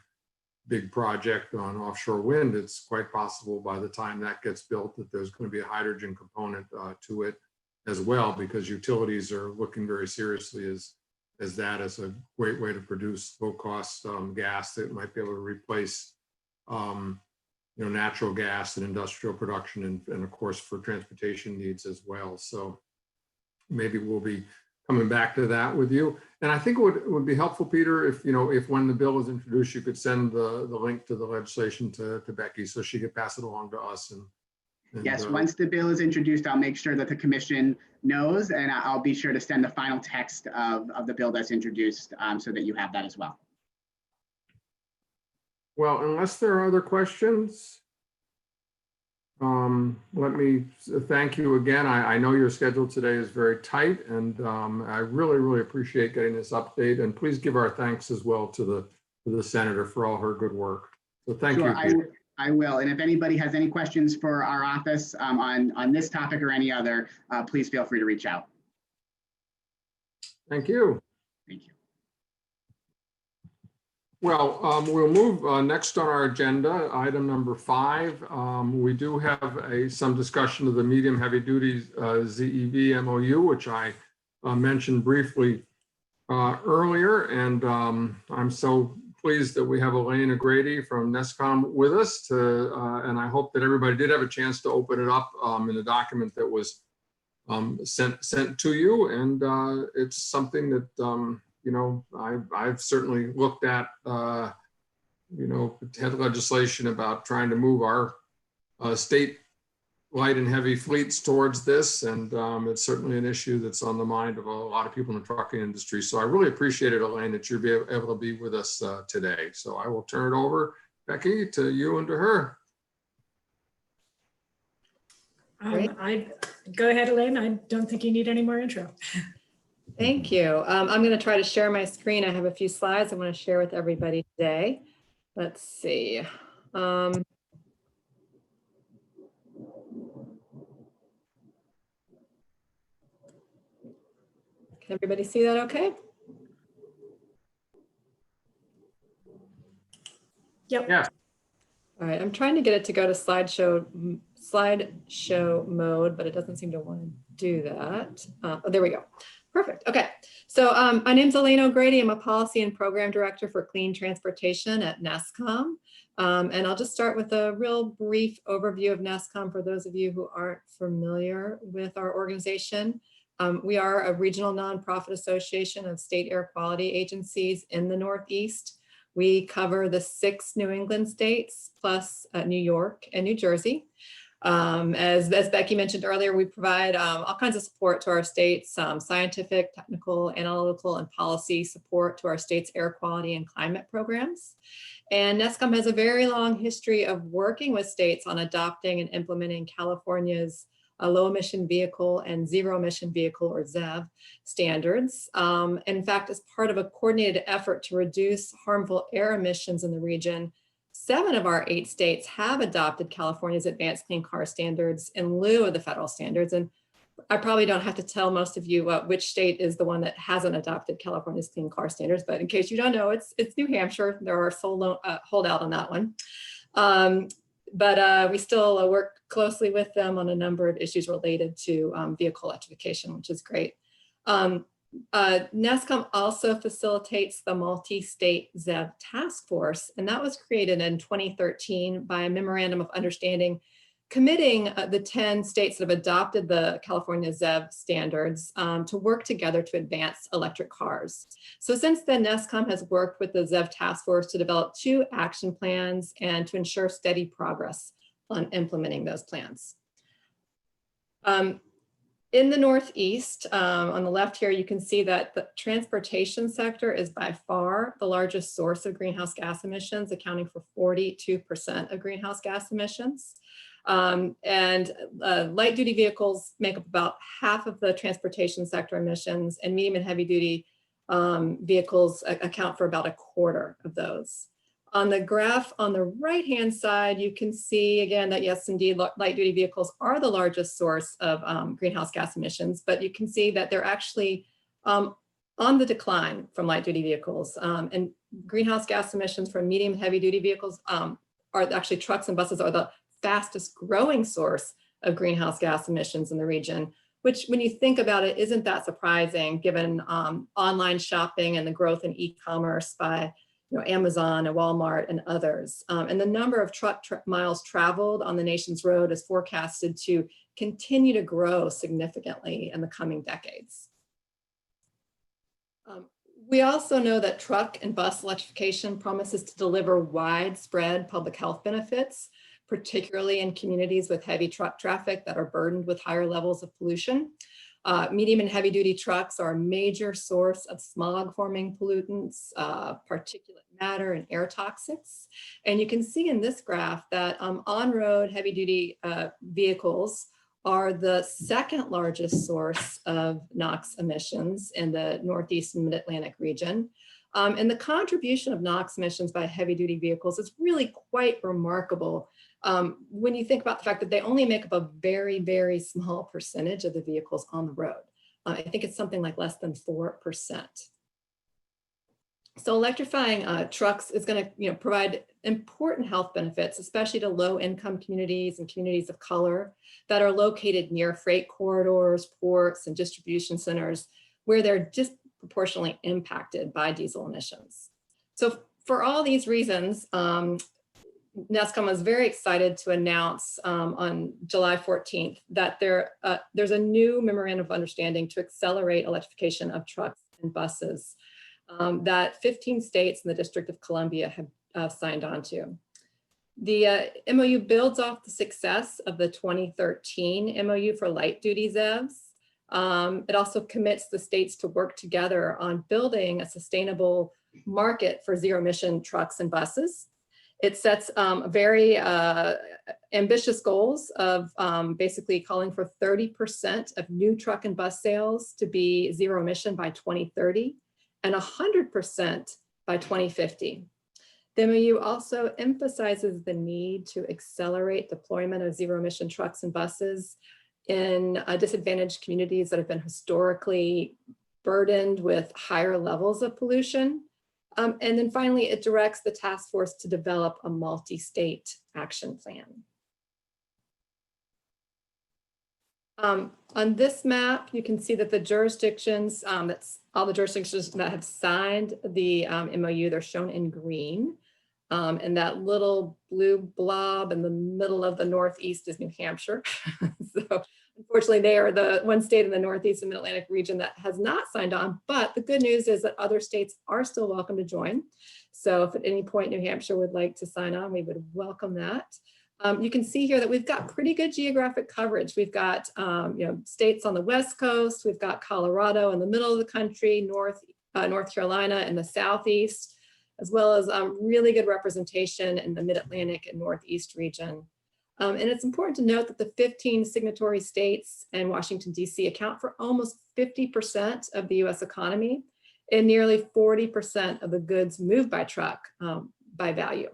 project on offshore wind, it's quite possible by the time that gets built that there's going to be a hydrogen component to it as well, because utilities are looking very seriously as that as a great way to produce low-cost gas that might be able to replace, you know, natural gas in industrial production and of course for transportation needs as well. So maybe we'll be coming back to that with you. And I think it would be helpful, Peter, if when the bill is introduced, you could send the link to the legislation to Becky so she could pass it along to us. And yes, once the bill is introduced, I'll make sure that the commission knows, and I'll be sure to send the final text of the bill that's introduced so that you have that as well. Well, unless there are other questions, let me thank you again. I know your schedule today is very tight, and I really appreciate getting this update. And please give our thanks as well to the senator for all her good work. So thank you, Peter. I will. And if anybody has any questions for our office on this topic or any other, please feel free to reach out. Thank you. Thank you. Well, we'll move next on our agenda, item number 5. We do have some discussion of the medium heavy duty ZEV MOU, which I mentioned briefly earlier. And I'm so pleased that we have Elaine Agrady from NESCOM with us and I hope that everybody did have a chance to open it up in a document that was sent to you. And it's something that, you know, I've certainly looked at had legislation about trying to move our state light and heavy fleets towards this. And it's certainly an issue that's on the mind of a lot of people in the trucking industry. So I really appreciate it, Elaine, that you're able to be with us today. So I will turn it over, Becky, to you and to her. I go ahead, Elaine. I don't think you need any more intro. Thank you. I'm going to try to share my screen. I have a few slides I want to share with everybody today. Let's see. Can everybody see that okay? Yep. Yeah. All right, I'm trying to get it to go to slideshow mode, but it doesn't seem to want to do that. Oh, there we go. Perfect. Okay. So my name's Elaine O'Grady. I'm a policy and program director for clean transportation at NESCOM. And I'll just start with a real brief overview of NESCOM for those of you who aren't familiar with our organization. We are a regional nonprofit association of state air quality agencies in the Northeast. We cover the 6 New England states plus New York and New Jersey. As Becky mentioned earlier, we provide all kinds of support to our states, scientific, technical, analytical, and policy support to our state's air quality and climate programs. And NESCOM has a very long history of working with states on adopting and implementing California's low emission vehicle and zero emission vehicle, or ZEV, standards. And in fact, as part of a coordinated effort to reduce harmful air emissions in the region, 7 of our 8 states have adopted California's advanced clean car standards in lieu of the federal standards. And I probably don't have to tell most of you which state is the one that hasn't adopted California's clean car standards, but in case you don't know, it's New Hampshire. There are sole holdout on that one. But we still work closely with them on a number of issues related to vehicle electrification, which is great. NESCOM also facilitates the multi-state ZEV task force, and that was created in 2013 by a memorandum of understanding committing the 10 states that have adopted the California ZEV standards to work together to advance electric cars. So since then, NESCOM has worked with the ZEV task force to develop 2 action plans and to ensure steady progress on implementing those plans. In the Northeast, on the left here, you can see that the transportation sector is by far the largest source of greenhouse gas emissions, accounting for 42% of greenhouse gas emissions. And light duty vehicles make up about half of the transportation sector emissions, and medium and heavy duty vehicles account for about 1/4 of those. On the graph on the right-hand side, you can see again that yes, indeed, light duty vehicles are the largest source of greenhouse gas emissions, but you can see that they're actually on the decline from light duty vehicles. And greenhouse gas emissions from medium and heavy duty vehicles are actually trucks and buses are the fastest growing source of greenhouse gas emissions in the region, which when you think about it, isn't that surprising given online shopping and the growth in e-commerce by Amazon and Walmart and others. And the number of truck miles traveled on the nation's road is forecasted to continue to grow significantly in the coming decades. We also know that truck and bus electrification promises to deliver widespread public health benefits, particularly in communities with heavy truck traffic that are burdened with higher levels of pollution. Medium and heavy duty trucks are a major source of smog forming pollutants, particulate matter and air toxics. And you can see in this graph that on-road heavy duty vehicles are the 2nd largest source of NOx emissions in the Northeast and Mid-Atlantic region. And the contribution of NOx emissions by heavy duty vehicles is really quite remarkable when you think about the fact that they only make up a very, very small percentage of the vehicles on the road. I think it's something like less than 4%. So electrifying trucks is going to provide important health benefits, especially to low-income communities and communities of color that are located near freight corridors, ports, and distribution centers where they're disproportionately impacted by diesel emissions. So for all these reasons, NESCOM was very excited to announce on July 14th that there's a new memorandum of understanding to accelerate electrification of trucks and buses that 15 states and the District of Columbia have signed on to. The MOU builds off the success of the 2013 MOU for light duty ZEVs. It also commits the states to work together on building a sustainable market for zero emission trucks and buses. It sets very ambitious goals of basically calling for 30% of new truck and bus sales to be zero emission by 2030 and 100% by 2050. The MOU also emphasizes the need to accelerate deployment of zero emission trucks and buses in disadvantaged communities that have been historically burdened with higher levels of pollution. And then finally, it directs the task force to develop a multi-state action plan. On this map, you can see that the jurisdictions, that's all the jurisdictions that have signed the MOU, they're shown in green. And that little blue blob in the middle of the Northeast is New Hampshire. So unfortunately, they are the one state in the Northeast and Mid-Atlantic region that has not signed on, but the good news is that other states are still welcome to join. So if at any point New Hampshire would like to sign on, we would welcome that. You can see here that we've got pretty good geographic coverage. We've got states on the West Coast, we've got Colorado in the middle of the country, North Carolina in the Southeast, as well as really good representation in the Mid-Atlantic and Northeast region. And it's important to note that the 15 signatory states and Washington, DC account for almost 50% of the US economy and nearly 40% of the goods moved by truck by value.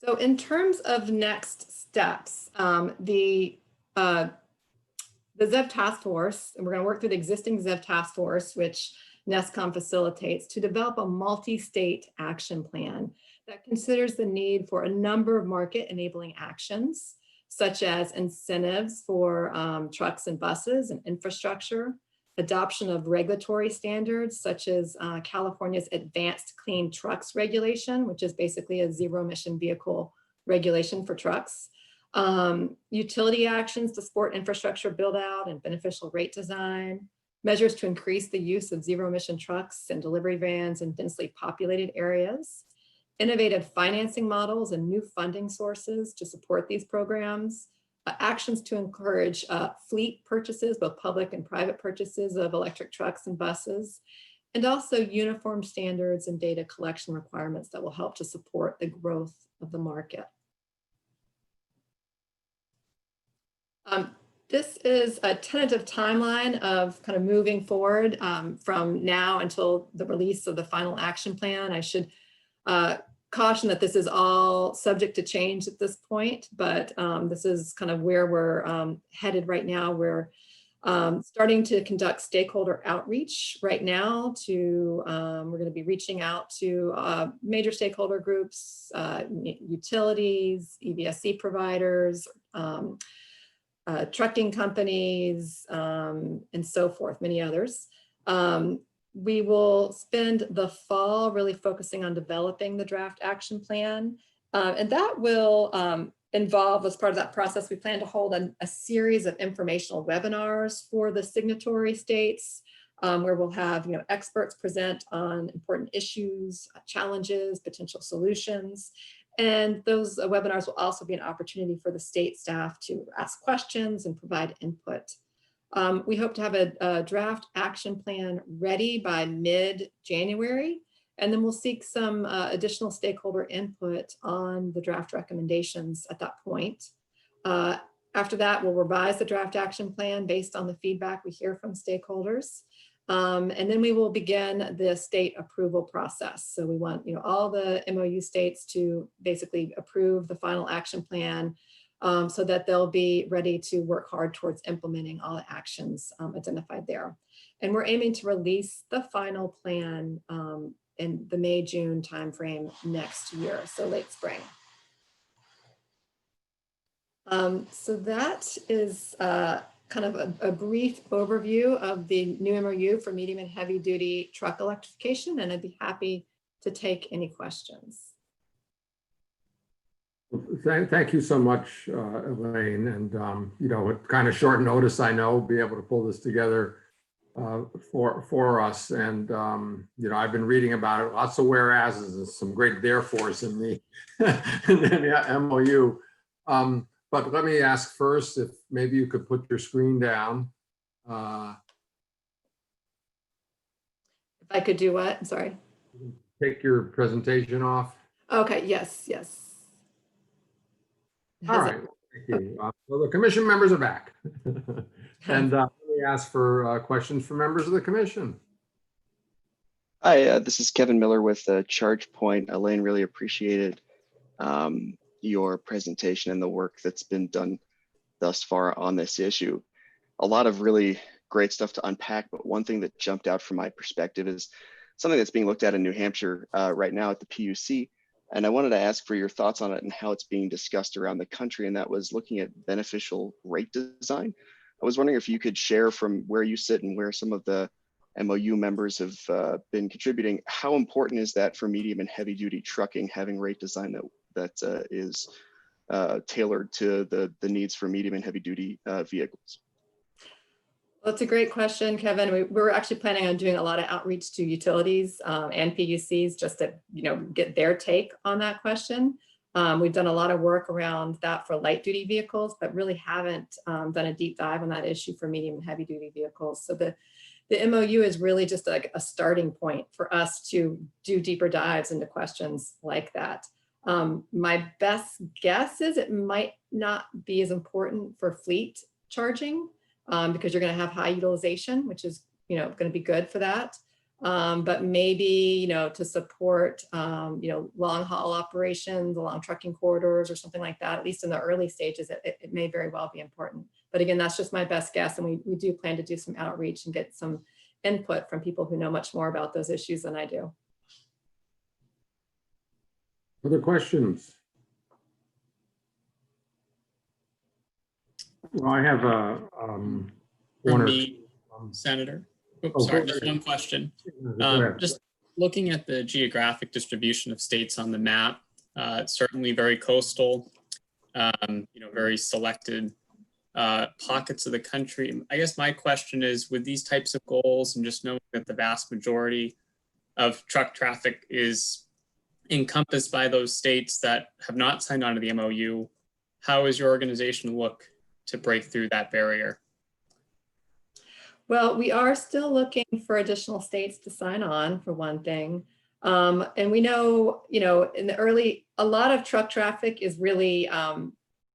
So in terms of next steps, the ZEV task force, and we're going to work through the existing ZEV task force, which NESCOM facilitates, to develop a multi-state action plan that considers the need for a number of market enabling actions, such as incentives for trucks and buses and infrastructure, adoption of regulatory standards, such as California's Advanced Clean Trucks Regulation, which is basically a zero emission vehicle regulation for trucks, utility actions to support infrastructure build out and beneficial rate design, measures to increase the use of zero emission trucks and delivery vans in densely populated areas, innovative financing models and new funding sources to support these programs, actions to encourage fleet purchases, both public and private purchases of electric trucks and buses, and also uniform standards and data collection requirements that will help to support the growth of the market. This is a tentative timeline of kind of moving forward from now until the release of the final action plan. I should caution that this is all subject to change at this point, but this is kind of where we're headed right now. We're starting to conduct stakeholder outreach right now to, we're going to be reaching out to major stakeholder groups, utilities, EVSC providers, trucking companies, and so forth, many others. We will spend the fall really focusing on developing the draft action plan. And that will involve, as part of that process, we plan to hold a series of informational webinars for the signatory states, where we'll have experts present on important issues, challenges, potential solutions. And those webinars will also be an opportunity for the state staff to ask questions and provide input. We hope to have a draft action plan ready by mid-January, and then we'll seek some additional stakeholder input on the draft recommendations at that point. After that, we'll revise the draft action plan based on the feedback we hear from stakeholders. And then we will begin the state approval process. So we want all the MOU states to basically approve the final action plan so that they'll be ready to work hard towards implementing all the actions identified there. And we're aiming to release the final plan in the May-June timeframe next year, so late spring. So that is kind of a brief overview of the new MOU for medium and heavy duty truck electrification, and I'd be happy to take any questions. Thank you so much, Elaine. And, with kind of short notice, I know, be able to pull this together for us. And, you know, I've been reading about it, lots of whereases and some great therefores in the, in the MOU. But let me ask first if maybe you could put your screen down. If I could do what? I'm sorry. Take your presentation off. Okay, yes, yes. All right, thank you. So the commission members are back. And let me ask for questions from members of the commission. Hi, this is Kevin Miller with ChargePoint. Elaine, really appreciated your presentation and the work that's been done thus far on this issue. A lot of really great stuff to unpack, but one thing that jumped out from my perspective is something that's being looked at in New Hampshire right now at the PUC. And I wanted to ask for your thoughts on it and how it's being discussed around the country, and that was looking at beneficial rate design. I was wondering if you could share from where you sit and where some of the MOU members have been contributing. How important is that for medium and heavy duty trucking, having rate design that is tailored to the needs for medium and heavy duty vehicles? Well, it's a great question, Kevin. We're actually planning on doing a lot of outreach to utilities and PUCs just to, you know, get their take on that question. We've done a lot of work around that for light duty vehicles, but really haven't done a deep dive on that issue for medium and heavy duty vehicles. So the MOU is really just like a starting point for us to do deeper dives into questions like that. My best guess is it might not be as important for fleet charging because you're going to have high utilization, which is, you know, going to be good for that. But maybe, you know, to support, you know, long haul operations along trucking corridors or something like that, at least in the early stages, it may very well be important. But again, that's just my best guess. And we do plan to do some outreach and get some input from people who know much more about those issues than I do. Other questions? Well, I have one For or me, Senator. Oops, Oh, sorry, go just ahead. one question. Go ahead. Just looking at the geographic distribution of states on the map, it's certainly very coastal, you know, very selected pockets of the country. I guess my question is, with these types of goals and just knowing that the vast majority of truck traffic is encompassed by those states that have not signed on to the MOU, how is your organization look to break through that barrier? Well, we are still looking for additional states to sign on, for one thing. And we know, you know, in the early, a lot of truck traffic is really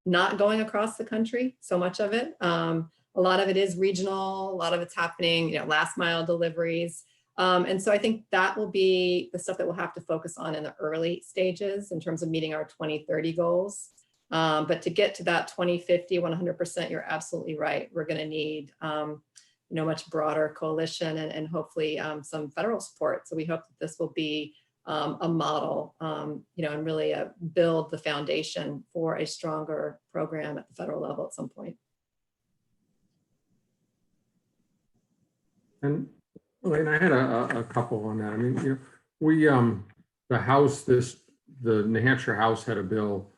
not going across the country, so much of it. A lot of it is regional, a lot of it's happening, you know, last mile deliveries. And so I think that will be the stuff that we'll have to focus on in the early stages in terms of meeting our 2030 goals. But to get to that 2050, 100%, you're absolutely right. We're going to need, you know, much broader coalition and hopefully some federal support. So we hope that this will be a model, you know, and really build the foundation for a stronger program at the federal level at some point. And Elaine, I had a couple on that. I mean, you know, we the House, the New Hampshire House had a bill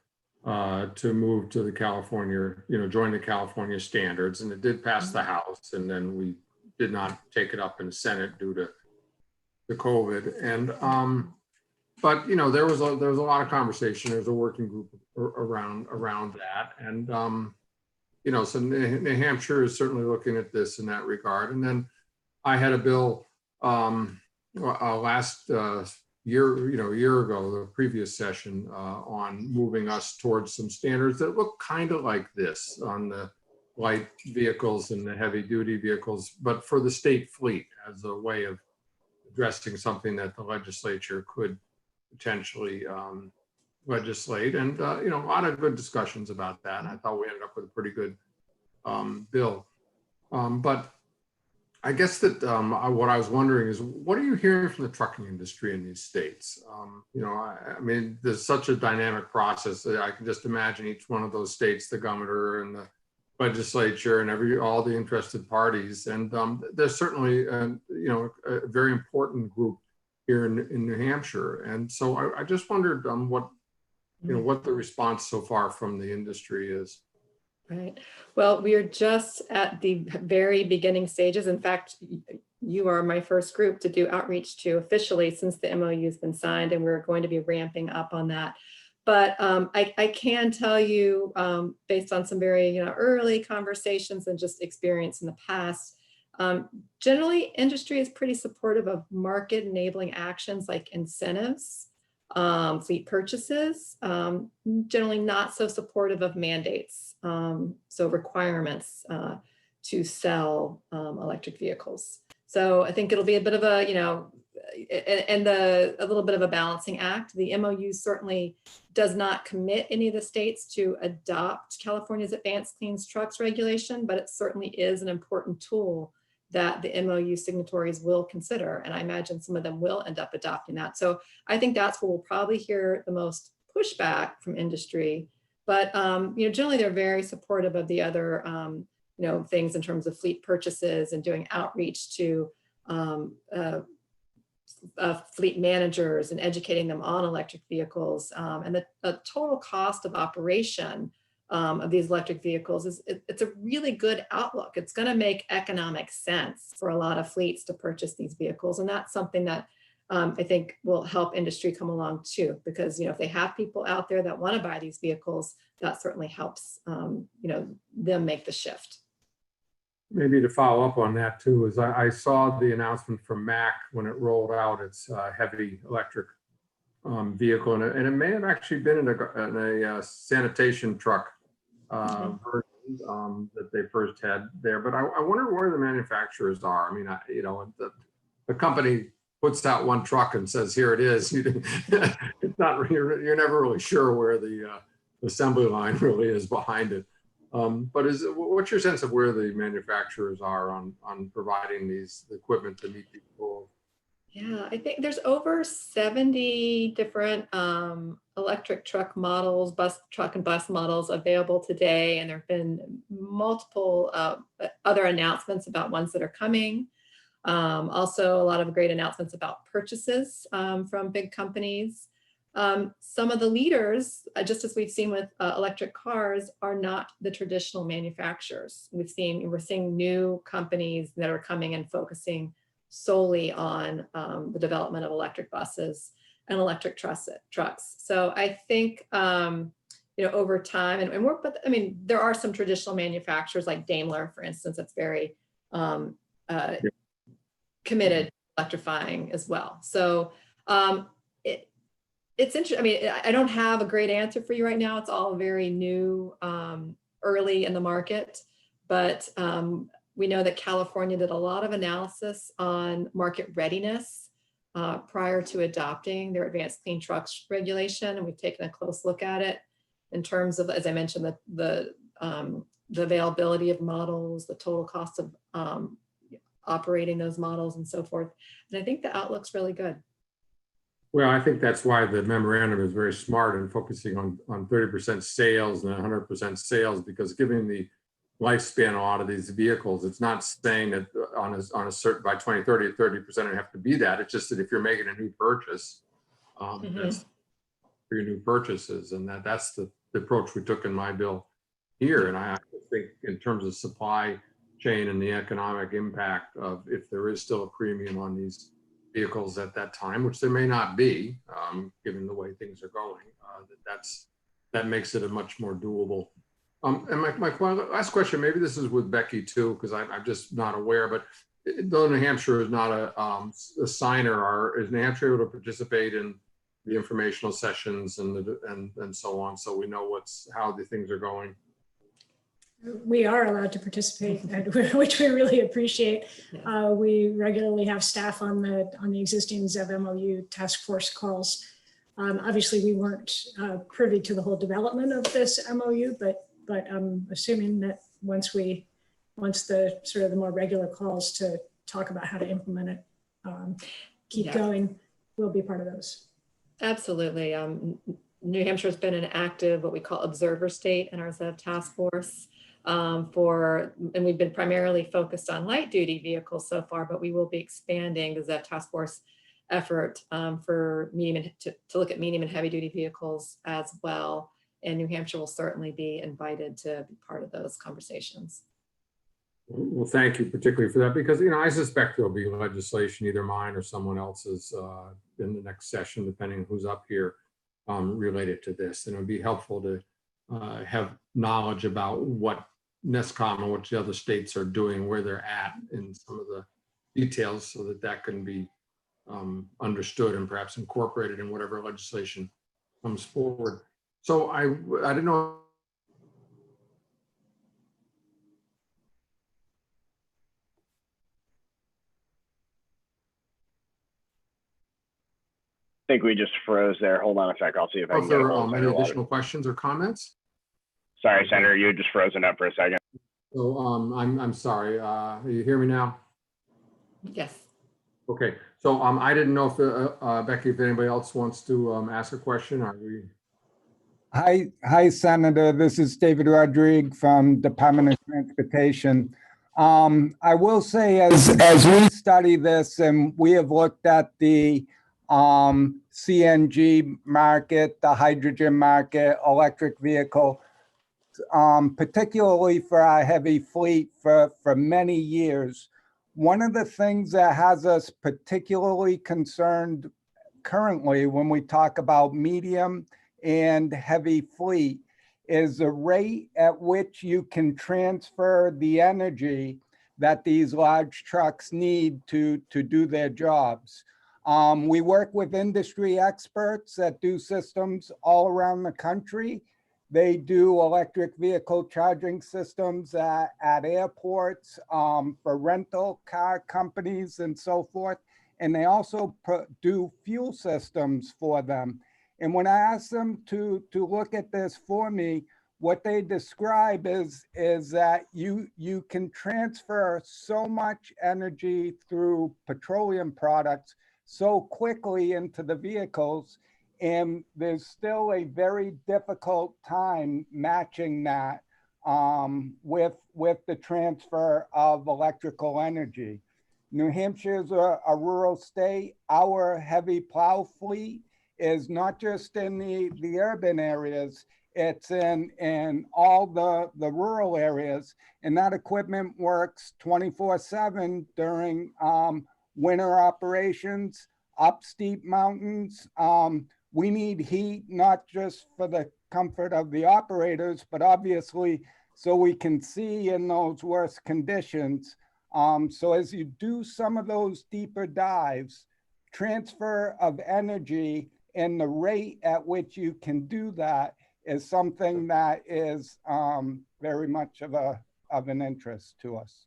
to move to the California, you know, join the California standards, and it did pass the House, and then we did not take it up in the Senate due to the COVID. And but you know, there was a lot of conversation. There's a working group around that, and you know, so New Hampshire is certainly looking at this in that regard. And then I had a bill last year, you know, a year ago, the previous session, on moving us towards some standards that look kind of like this on the light vehicles and the heavy duty vehicles, but for the state fleet as a way of addressing something that the legislature could potentially legislate. And, you know, a lot of good discussions about that. And I thought we ended up with a pretty good bill. But I guess that what I was wondering is, what are you hearing from the trucking industry in these states? You know, I mean, there's such a dynamic process that I can just imagine each one of those states, the governor and the legislature and all the interested parties. And there's certainly, you know, a very important group here in New Hampshire. And so I just wondered what, you know, what the response so far from the industry is. Right. Well, we are just at the very beginning stages. In fact, you are my first group to do outreach to officially since the MOU has been signed, and we're going to be ramping up on that. But I can tell you, based on some very early conversations and just experience in the past, generally industry is pretty supportive of market enabling actions like incentives, fleet purchases, generally not so supportive of mandates, so requirements to sell electric vehicles. So I think it'll be a bit of a, a little bit of a balancing act. The MOU certainly does not commit any of the states to adopt California's advanced clean trucks regulation, but it certainly is an important tool that the MOU signatories will consider. And I imagine some of them will end up adopting that. So I think that's where we'll probably hear the most pushback from industry. But generally they're very supportive of the other things in terms of fleet purchases and doing outreach to fleet managers and educating them on electric vehicles. And the total cost of operation of these electric vehicles it's a really good outlook. It's going to make economic sense for a lot of fleets to purchase these vehicles. And that's something that I think will help industry come along too, because if they have people out there that want to buy these vehicles, that certainly helps them make the shift. Maybe to follow up on that too, is I saw the announcement from Mack when it rolled out its heavy electric vehicle, and it may have actually been in a sanitation truck version that they first had there. But I wonder where the manufacturers are. I mean, the company puts out one truck and says, "Here it is." It's not. You're never really sure where the assembly line really is behind it. But what's your sense of where the manufacturers are on providing these equipment to meet these goals? Yeah, I think there's over 70 different electric truck models, truck and bus models available today. And there have been multiple other announcements about ones that are coming. Also, a lot of great announcements about purchases from big companies. Some of the leaders, just as we've seen with electric cars, are not the traditional manufacturers. We're seeing new companies that are coming and focusing solely on the development of electric buses and electric trucks. So I think over time, and there are some traditional manufacturers like Daimler, for instance, that's very committed to electrifying as well. So it's interesting. I don't have a great answer for you right now. It's all very new, early in the market, but we know that California did a lot of analysis on market readiness prior to adopting their advanced clean trucks regulation. And we've taken a close look at it in terms of, as I mentioned, the availability of models, the total cost of operating those models and so forth. And I think the outlook's really good. Well, I think that's why the memorandum is very smart in focusing on 30% sales and 100% sales, because given the lifespan of a lot of these vehicles, it's not saying that on a certain by 2030, 30% have to be that. It's just that if you're making a new purchase, that's for your new purchases, and that's the approach we took in my bill here. And I think in terms of supply chain and the economic impact of if there is still a premium on these vehicles at that time, which there may not be, given the way things are going, that makes it a much more doable. And my last question, maybe this is with Becky too, because I'm just not aware, but though New Hampshire is not a signer, is New Hampshire able to participate in the informational sessions and so on, so we know how the things are going? We are allowed to participate, which we really appreciate. We regularly have staff on the existing ZEV MOU task force calls. Obviously, we weren't privy to the whole development of this MOU, but I'm assuming that once the sort of the more regular calls to talk about how to implement it keep going, we'll be part of those. Absolutely. New Hampshire has been an active, what we call observer state in our ZEV task force. And we've been primarily focused on light duty vehicles so far, but we will be expanding the ZEV task force effort for medium to look at medium and heavy duty vehicles as well. and New Hampshire will certainly be invited to be part of those conversations. Well, thank you particularly for that, because, you know, I suspect there'll be legislation, either mine or someone else's, in the next session, depending on who's up here, related to this. And it would be helpful to have knowledge about what NESCOM and what the other states are doing, where they're at in some of the details, so that that can be understood and perhaps incorporated in whatever legislation comes forward. So I don't know. I think we just froze there. Hold on a sec. I'll see if I can If get there a are hold of any Senator additional Waters. questions or comments? Sorry, Senator, you had just frozen up for a second. So I'm sorry. You hear me now? Yes. Okay. So I didn't know if Becky, if anybody else wants to ask a question. Are we? Hi, Senator. This is David Rodriguez from Department of Transportation. I will say, as we study this and we have looked at the CNG market, the hydrogen market, electric vehicle, particularly for our heavy fleet for many years. One of the things that has us particularly concerned currently when we talk about medium and heavy fleet is the rate at which you can transfer the energy that these large trucks need to do their jobs. We work with industry experts that do systems all around the country. They do electric vehicle charging systems at airports, for rental car companies and so forth. And they also do fuel systems for them. And when I ask them to look at this for me, what they describe is that you can transfer so much energy through petroleum products so quickly into the vehicles, and there's still a very difficult time matching that with the transfer of electrical energy. New Hampshire is a rural state. Our heavy plow fleet is not just in the urban areas, it's in all the rural areas, and that equipment works 24/7 during winter operations, up steep mountains. We need heat, not just for the comfort of the operators, but obviously so we can see in those worst conditions. So as you do some of those deeper dives, transfer of energy and the rate at which you can do that is something that is very much of an interest to us.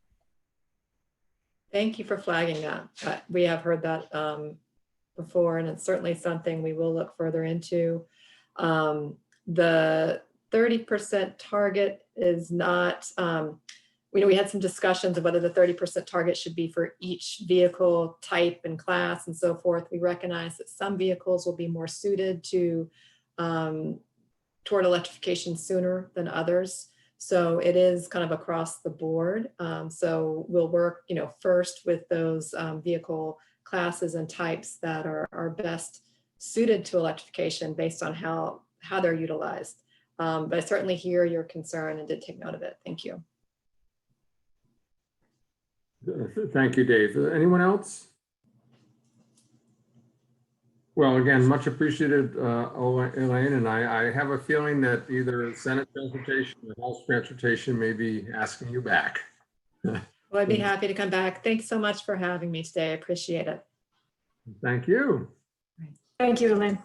Thank you for flagging that. We have heard that before, and it's certainly something we will look further into. The 30% target is not, we had some discussions of whether the 30% target should be for each vehicle type and class and so forth. We recognize that some vehicles will be more suited to toward electrification sooner than others. So it is kind of across the board. So we'll work, first with those vehicle classes and types that are best suited to electrification based on how they're utilized. But I certainly hear your concern and did take note of it. Thank you. Thank you, Dave. Anyone else? Well, again, much appreciated, Elaine, and I have a feeling that either Senate Transportation or House Transportation may be asking you back. Well, I'd be happy to come back. Thanks so much for having me today. I appreciate it. Thank you. Thank you, Elaine.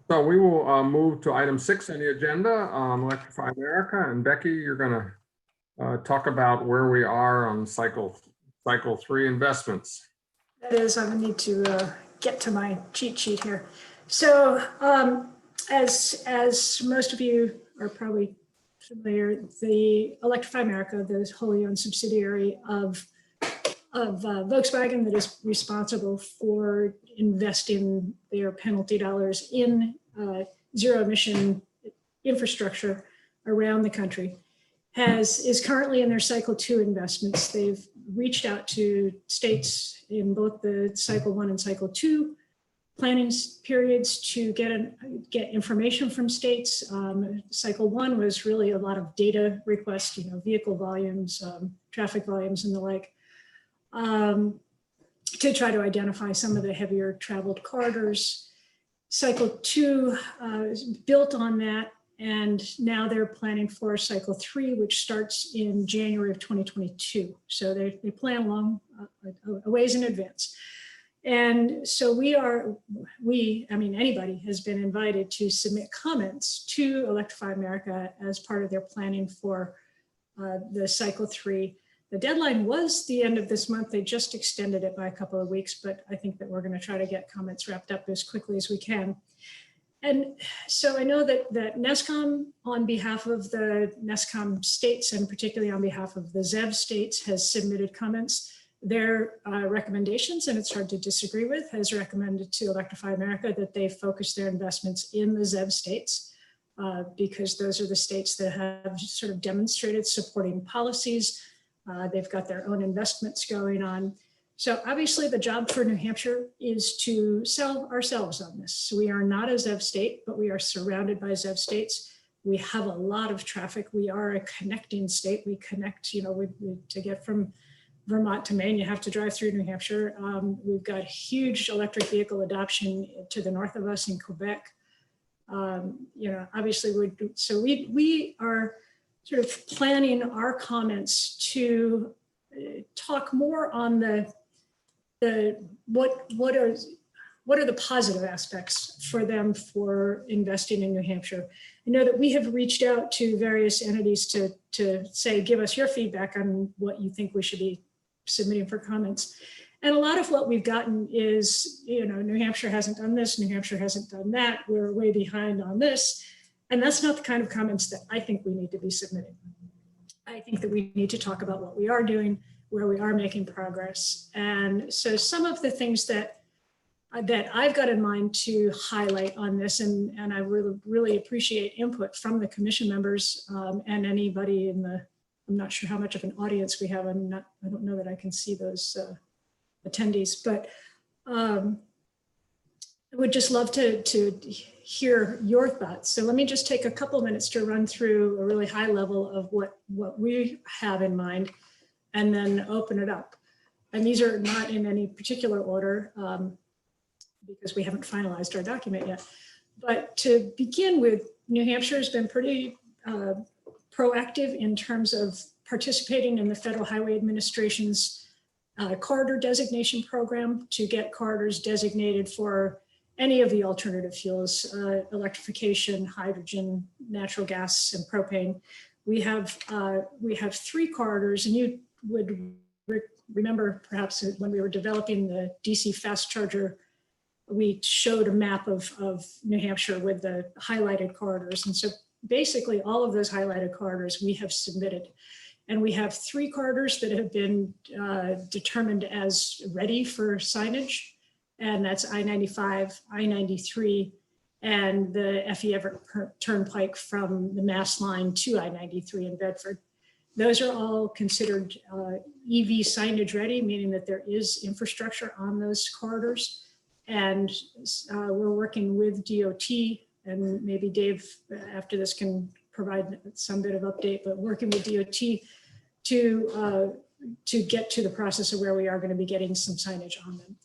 So we will move to item 6 on the agenda, Electrify America. And Becky, you're going to talk about where we are on cycle 3 investments. That is, I need to get to my cheat sheet here. So as most of you are probably familiar, the Electrify America, the wholly owned subsidiary of Volkswagen that is responsible for investing their penalty dollars in zero emission infrastructure around the country, is currently in their cycle 2 investments. They've reached out to states in both the cycle 1 and cycle 2 planning periods to get information from states. Cycle 1 was really a lot of data requests, vehicle volumes, traffic volumes and the like, to try to identify some of the heavier traveled corridors. Cycle 2 is built on that, and now they're planning for Cycle 3, which starts in January of 2022. So they plan long a ways in advance. And so anybody has been invited to submit comments to Electrify America as part of their planning for the Cycle 3. The deadline was the end of this month. They just extended it by a couple of weeks, but I think that we're going to try to get comments wrapped up as quickly as we can. And so I know that NESCOM, on behalf of the NESCOM states, and particularly on behalf of the ZEV states, has submitted comments. Their recommendations, and it's hard to disagree with, has recommended to Electrify America that they focus their investments in the ZEV states, because those are the states that have sort of demonstrated supporting policies. They've got their own investments going on. So obviously the job for New Hampshire is to sell ourselves on this. So we are not a ZEV state, but we are surrounded by ZEV states. We have a lot of traffic. We are a connecting state. We connect, to get from Vermont to Maine, you have to drive through New Hampshire. We've got huge electric vehicle adoption to the north of us in Quebec. Obviously, we are sort of planning our comments to talk more on what are the positive aspects for them for investing in New Hampshire. I know that we have reached out to various entities to say, give us your feedback on what you think we should be submitting for comments. And a lot of what we've gotten is, New Hampshire hasn't done this, New Hampshire hasn't done that, we're way behind on this. And that's not the kind of comments that I think we need to be submitting. I think that we need to talk about what we are doing, where we are making progress. And so some of the things that I've got in mind to highlight on this, and I really appreciate input from the commission members and anybody I'm not sure how much of an audience we have. I don't know that I can see those attendees, but I would just love to hear your thoughts. So let me just take a couple of minutes to run through a really high level of what we have in mind, and then open it up. And these are not in any particular order because we haven't finalized our document yet. But to begin with, New Hampshire has been pretty proactive in terms of participating in the Federal Highway Administration's corridor designation program to get corridors designated for any of the alternative fuels, electrification, hydrogen, natural gas, and propane. We have 3 corridors, and you would remember perhaps when we were developing the DC Fast Charger, we showed a map of New Hampshire with the highlighted corridors. And so basically all of those highlighted corridors we have submitted. And we have 3 corridors that have been determined as ready for signage. And that's I-95, I-93, and the F.E. Everett Turnpike from the Mass Line to I-93 in Bedford. Those are all considered EV signage ready, meaning that there is infrastructure on those corridors. And we're working with DOT, and maybe Dave after this can provide some bit of update, but working with DOT to get to the process of where we are going to be getting some signage on them.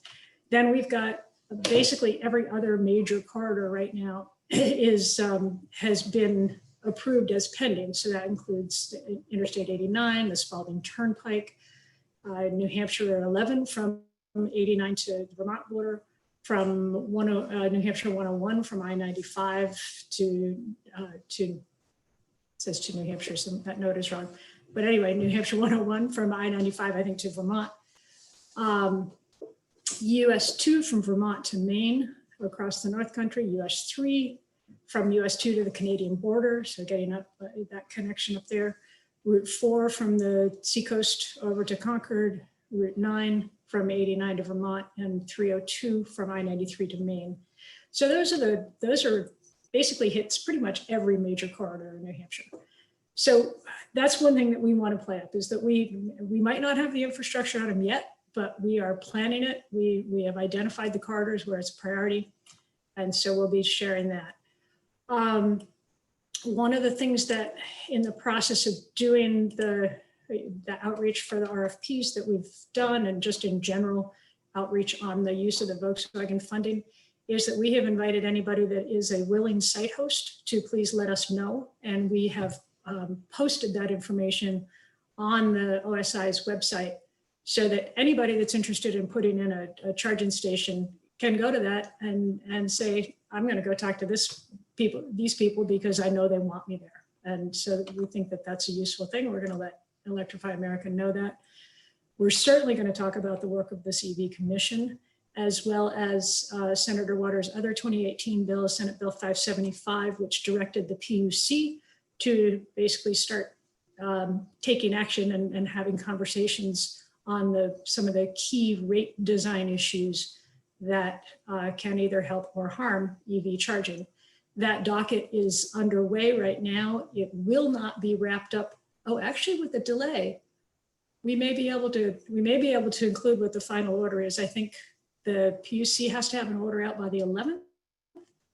Then we've got basically every other major corridor right now has been approved as pending. So that includes Interstate 89, the Spalding Turnpike, New Hampshire 11 from 89 to the Vermont border, from New Hampshire 101 from I-95 to it says to New Hampshire, so that note is wrong. But anyway, New Hampshire 101 from I-95, I think, to Vermont. US 2 from Vermont to Maine across the North Country, US 3 from US 2 to the Canadian border, so getting up that connection up there. Route 4 from the seacoast over to Concord, Route 9 from 89 to Vermont, and 302 from I-93 to Maine. So those are basically hits pretty much every major corridor in New Hampshire. So that's one thing that we want to play up, is that we might not have the infrastructure on them yet, but we are planning it. We have identified the corridors where it's a priority. And so we'll be sharing that. One of the things that in the process of doing the outreach for the RFPs that we've done, and just in general outreach on the use of the Volkswagen funding, is that we have invited anybody that is a willing site host to please let us know. And we have posted that information on the OSI's website so that anybody that's interested in putting in a charging station can go to that and say, I'm going to go talk to these people because I know they want me there. And so we think that that's a useful thing. We're going to let Electrify America know that. We're certainly going to talk about the work of this EV Commission, as well as Senator Waters' other 2018 bill, Senate Bill 575, which directed the PUC to basically start taking action and having conversations on some of the key rate design issues that can either help or harm EV charging. That docket is underway right now. It will not be wrapped up. Oh, actually, with the delay, we may be able to include what the final order is. I think the PUC has to have an order out by the 11th.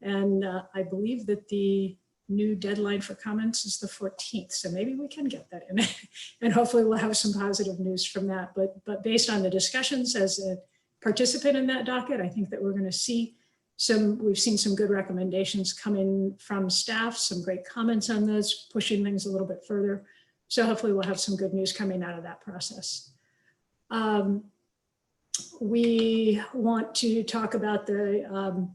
And I believe that the new deadline for comments is the 14th. So maybe we can get that in and hopefully we'll have some positive news from that. But based on the discussions as a participant in that docket, I think that we're going to see we've seen some good recommendations coming from staff, some great comments on those, pushing things a little bit further. So hopefully we'll have some good news coming out of that process. We want to talk about the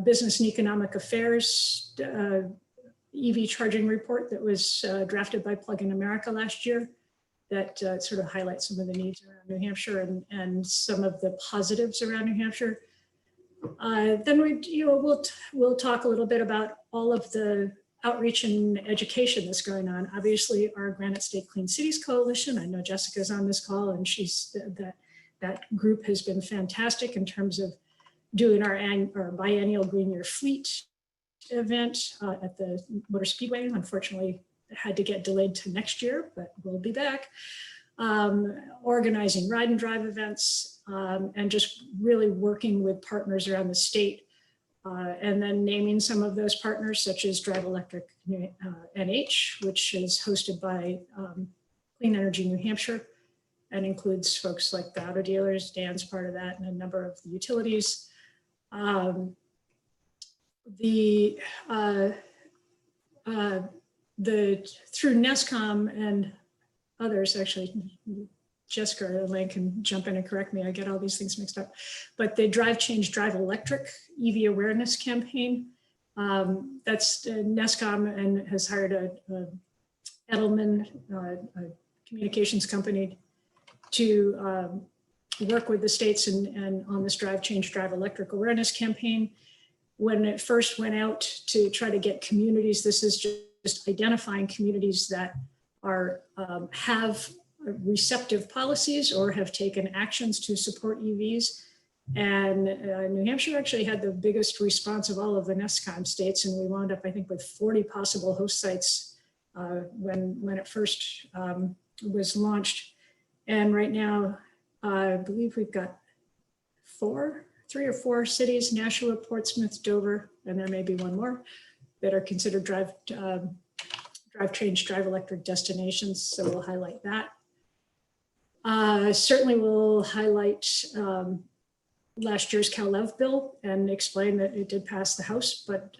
Business and Economic Affairs EV charging report that was drafted by Plug-in America last year that sort of highlights some of the needs around New Hampshire and some of the positives around New Hampshire. Then we'll talk a little bit about all of the outreach and education that's going on. Obviously, our Granite State Clean Cities Coalition, I know Jessica's on this call, and that group has been fantastic in terms of doing our biennial Green Year Fleet event at the Motor Speedway. Unfortunately, it had to get delayed to next year, but we'll be back. Organizing ride and drive events, and just really working with partners around the state. And then naming some of those partners, such as Drive Electric NH, which is hosted by Clean Energy New Hampshire and includes folks like the auto dealers, Dan's part of that, and a number of the utilities. Through NESCOM and others, actually, Jessica or Elaine can jump in and correct me. I get all these things mixed up. But the Drive Change Drive Electric EV awareness campaign, that's NESCOM and has hired a Edelman communications company to work with the states and on this Drive Change Drive Electric awareness campaign. When it first went out to try to get communities, this is just identifying communities that have receptive policies or have taken actions to support EVs. And New Hampshire actually had the biggest response of all of the NESCOM states, and we wound up, I think, with 40 possible host sites when it first was launched. And right now, I believe we've got 3 or 4 cities, Nashua, Portsmouth, Dover, and there may be one more, that are considered drive change, drive electric destinations. So we'll highlight that. Certainly we'll highlight last year's CalLev bill and explain that it did pass the House, but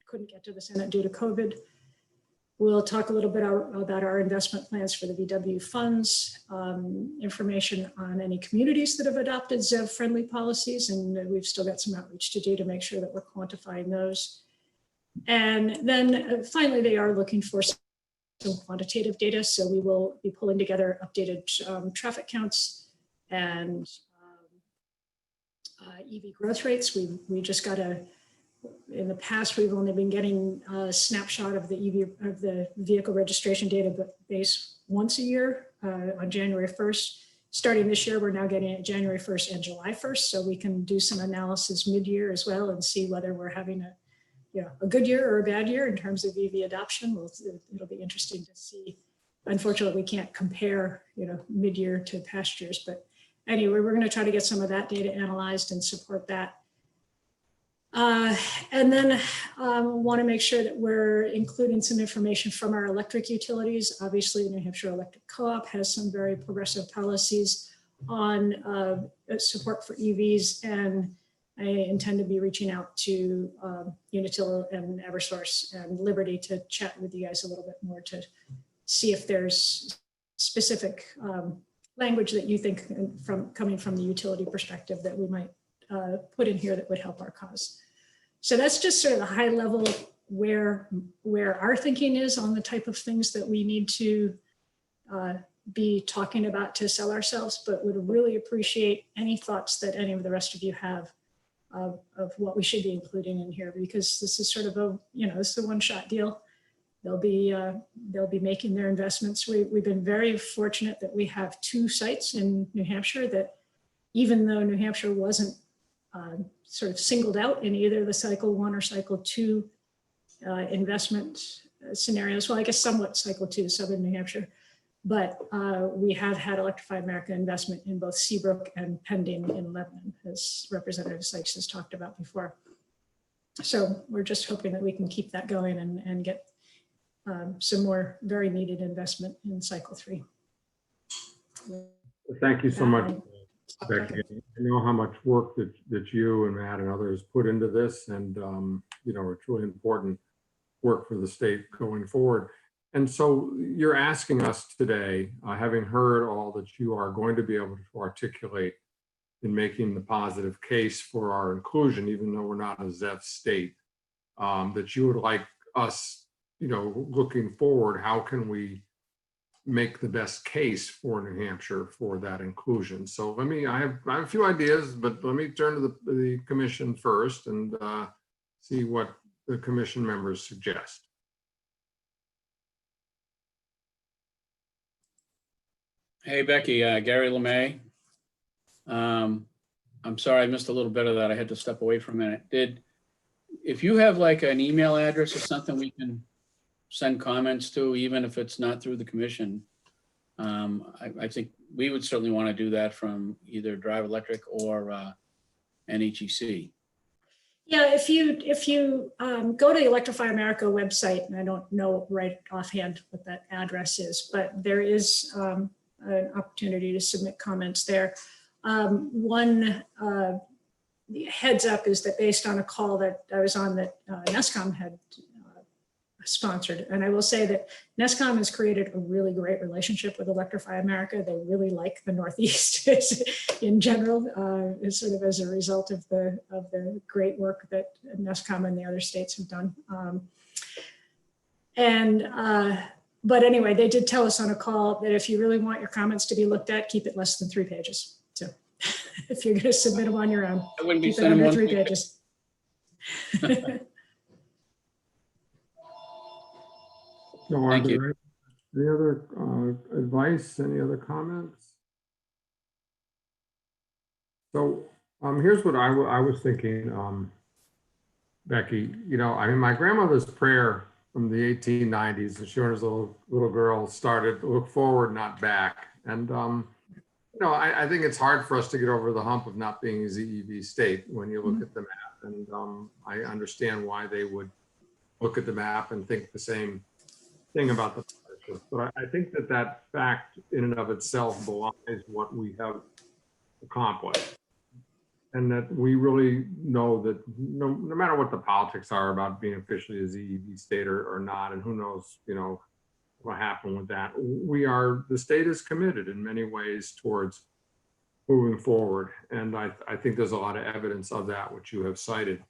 couldn't get to the Senate due to COVID. We'll talk a little bit about our investment plans for the VW funds, information on any communities that have adopted ZEV-friendly policies, and we've still got some outreach to do to make sure that we're quantifying those. And then finally, they are looking for some quantitative data, so we will be pulling together updated traffic counts and EV growth rates. We just got in the past, we've only been getting a snapshot of the vehicle registration database once a year on January 1st. Starting this year, we're now getting it January 1st and July 1st, so we can do some analysis mid-year as well and see whether we're having a good year or a bad year in terms of EV adoption. It'll be interesting to see unfortunately, we can't compare, mid-year to past years. But anyway, we're going to try to get some of that data analyzed and support that. And then want to make sure that we're including some information from our electric utilities. Obviously, New Hampshire Electric Co-op has some very progressive policies on support for EVs, and I intend to be reaching out to Unitil and Eversource and Liberty to chat with you guys a little bit more to see if there's specific language that you think coming from the utility perspective that we might put in here that would help our cause. So that's just sort of the high level where our thinking is on the type of things that we need to be talking about to sell ourselves, but would really appreciate any thoughts that any of the rest of you have of what we should be including in here, because this is sort of a, this is a one-shot deal. They'll be making their investments. We've been very fortunate that we have 2 sites in New Hampshire that, even though New Hampshire wasn't sort of singled out in either the cycle 1 or cycle 2 investment scenarios. Well, I guess somewhat cycle 2, Southern New Hampshire, but we have had Electrify America investment in both Seabrook and Pending in Lebanon, as Representative Sykes has talked about before. So we're just hoping that we can keep that going and get some more very needed investment in cycle 3. Thank you so much, Becky. I know how much work that you and Matt and others put into this, and it's really important work for the state going forward. And so you're asking us today, having heard all that you are going to be able to articulate in making the positive case for our inclusion, even though we're not a ZEV state, that you would like us, looking forward, how can we make the best case for New Hampshire for that inclusion? So I have a few ideas, but let me turn to the commission first and see what the commission members suggest. Hey, Becky, Gary LeMay. I'm sorry, I missed a little bit of that. I had to step away for a minute. If you have like an email address or something we can send comments to, even if it's not through the commission, I think we would certainly want to do that from either Drive Electric or NHEC. Yeah, if you go to the Electrify America website, and I don't know right offhand what that address is, but there is an opportunity to submit comments there. One heads up is that based on a call that I was on that NESCOM had sponsored, and I will say that NESCOM has created a really great relationship with Electrify America. They really like the Northeast in general, sort of as a result of the great work that NESCOM and the other states have done. But anyway, they did tell us on a call that if you really want your comments to be looked at, keep it less than 3 pages. So if you're going to submit them on your own, I wouldn't be keep it sending under one 3 pages. So are there any other advice, any other comments? So here's what I was thinking, Becky. My grandmother's prayer from the 1890s, and she was a little girl, started look forward, not back. And I think it's hard for us to get over the hump of not being a ZEV state when you look at the map. And I understand why they would look at the map and think the same thing about the partnership. But I think that fact in and of itself belies what we have accomplished. And that we really know that no matter what the politics are about being officially a ZEV state or not, and who knows, what happened with that, the state is committed in many ways towards moving forward. And I think there's a lot of evidence of that, which you have cited.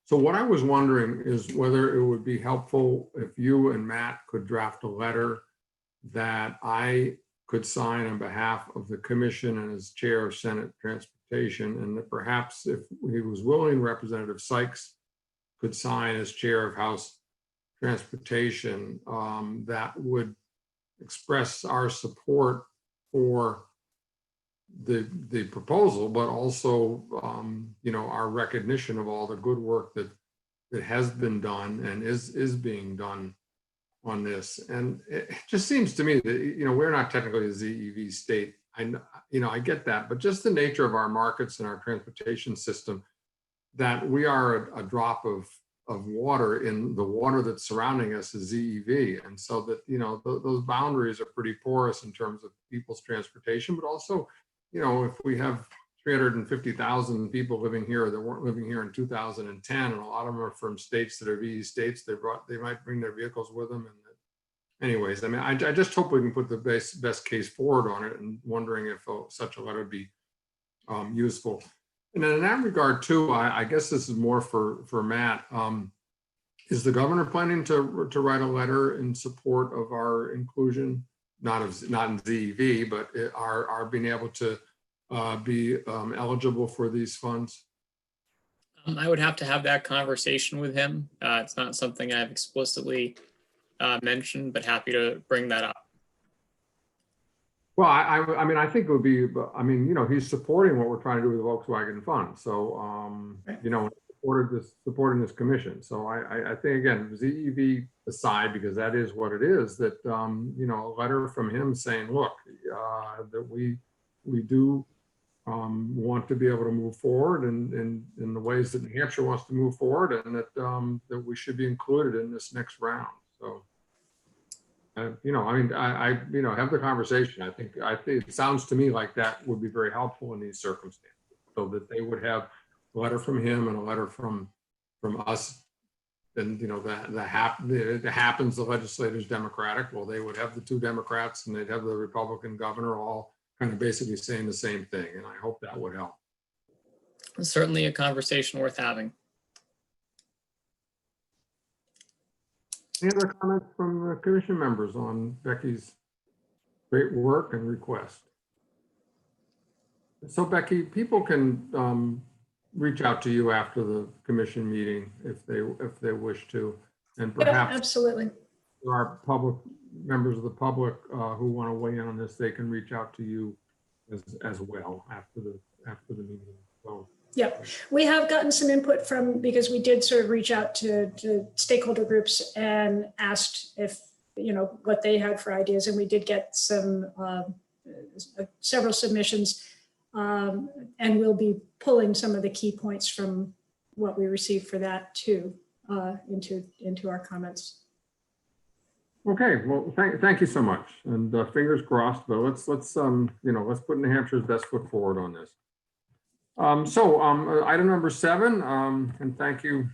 So what I was wondering is whether it would be helpful if you and Matt could draft a letter that I could sign on behalf of the commission and as chair of Senate Transportation, and that perhaps if he was willing, Representative Sykes could sign as chair of House Transportation, that would express our support for the proposal, but also our recognition of all the good work that has been done and is being done on this. And it just seems to me that, you know, we're not technically a ZEV state. I get that, but just the nature of our markets and our transportation system, that we are a drop of water in the water that's surrounding us is ZEV. And so that, you know, those boundaries are pretty porous in terms of people's transportation, but also, you know, if we have 350,000 people living here that weren't living here in 2010, and a lot of them are from states that are VE states, they might bring their vehicles with them. And anyways, I mean, I just hope we can put the best case forward on it, and wondering if such a letter would be useful. And then in that regard too, I guess this is more for Matt. Is the governor planning to write a letter in support of our inclusion, not in ZEV, but our being able to be eligible for these funds? I would have to have that conversation with him. It's not something I've explicitly mentioned, but happy to bring that up. Well, I mean, I think it would be, I mean, you know, he's supporting what we're trying to do with the Volkswagen Fund. So, you know, supporting this commission. So I think, again, ZEV aside, because that is what it is, that, you know, a letter from him saying, look, that we do want to be able to move forward in the ways that New Hampshire wants to move forward, and that we should be included in this next round. So, you know, I mean, I you know, have the conversation. I think it sounds to me like that would be very helpful in these circumstances, so that they would have a letter from him and a letter from us. And, you know, it happens, the legislator's Democratic. Well, they would have the two Democrats and they'd have the Republican governor all kind of basically saying the same thing. And I hope that would help. It's certainly a conversation worth having. Any other comments from the commission members on Becky's great work and request? So Becky, people can reach out to you after the commission meeting if they wish to, and perhaps absolutely. There are public members of the public who want to weigh in on this. They can reach out to you as well after the meeting. So. Yep, we have gotten some input because we did sort of reach out to stakeholder groups and asked if, you know, what they had for ideas, and we did get some several submissions, and we'll be pulling some of the key points from what we received for that too into our comments. Okay, well, thank you so much, and fingers crossed. But let's you know, let's put New Hampshire's best foot forward on this. Item number 7, and thank you,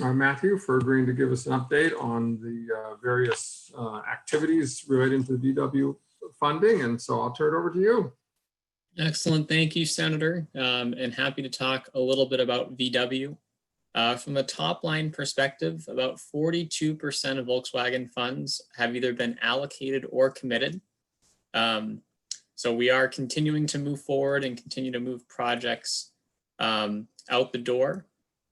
Matthew, for agreeing to give us an update on the various activities relating to the VW funding. And so I'll turn it over to you. Excellent. Thank you, Senator. And happy to talk a little bit about VW. From a top line perspective, about 42% of Volkswagen funds have either been allocated or committed. So we are continuing to move forward and continue to move projects out the door.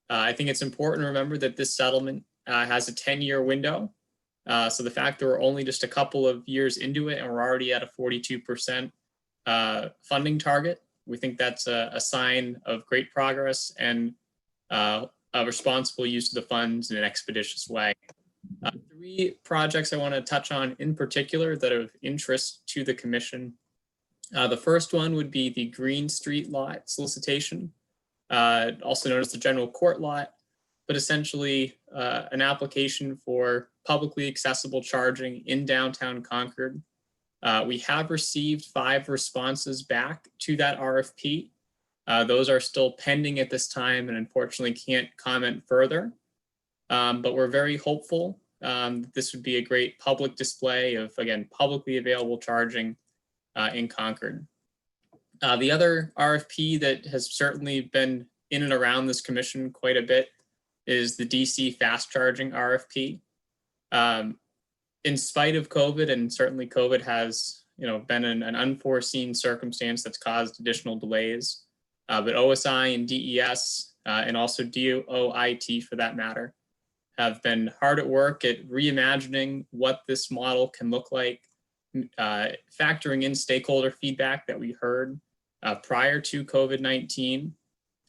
I think it's important to remember that this settlement has a 10-year window. So the fact that we're only just a couple of years into it and we're already at a 42% funding target, we think that's a sign of great progress and a responsible use of the funds in an expeditious way. 3 projects I want to touch on in particular that are of interest to the commission. The first one would be the Green Street lot solicitation, also known as the general court lot, but essentially an application for publicly accessible charging in downtown Concord. We have received 5 responses back to that RFP. Those are still pending at this time and unfortunately can't comment further, but we're very hopeful that this would be a great public display of, again, publicly available charging in Concord. The other RFP that has certainly been in and around this commission quite a bit is the DC Fast Charging Rfp. In spite of COVID, and certainly COVID has, you know, been an unforeseen circumstance that's caused additional delays, but OSI and DES and also DOIT for that matter have been hard at work at reimagining what this model can look like, factoring in stakeholder feedback that we heard prior to COVID-19,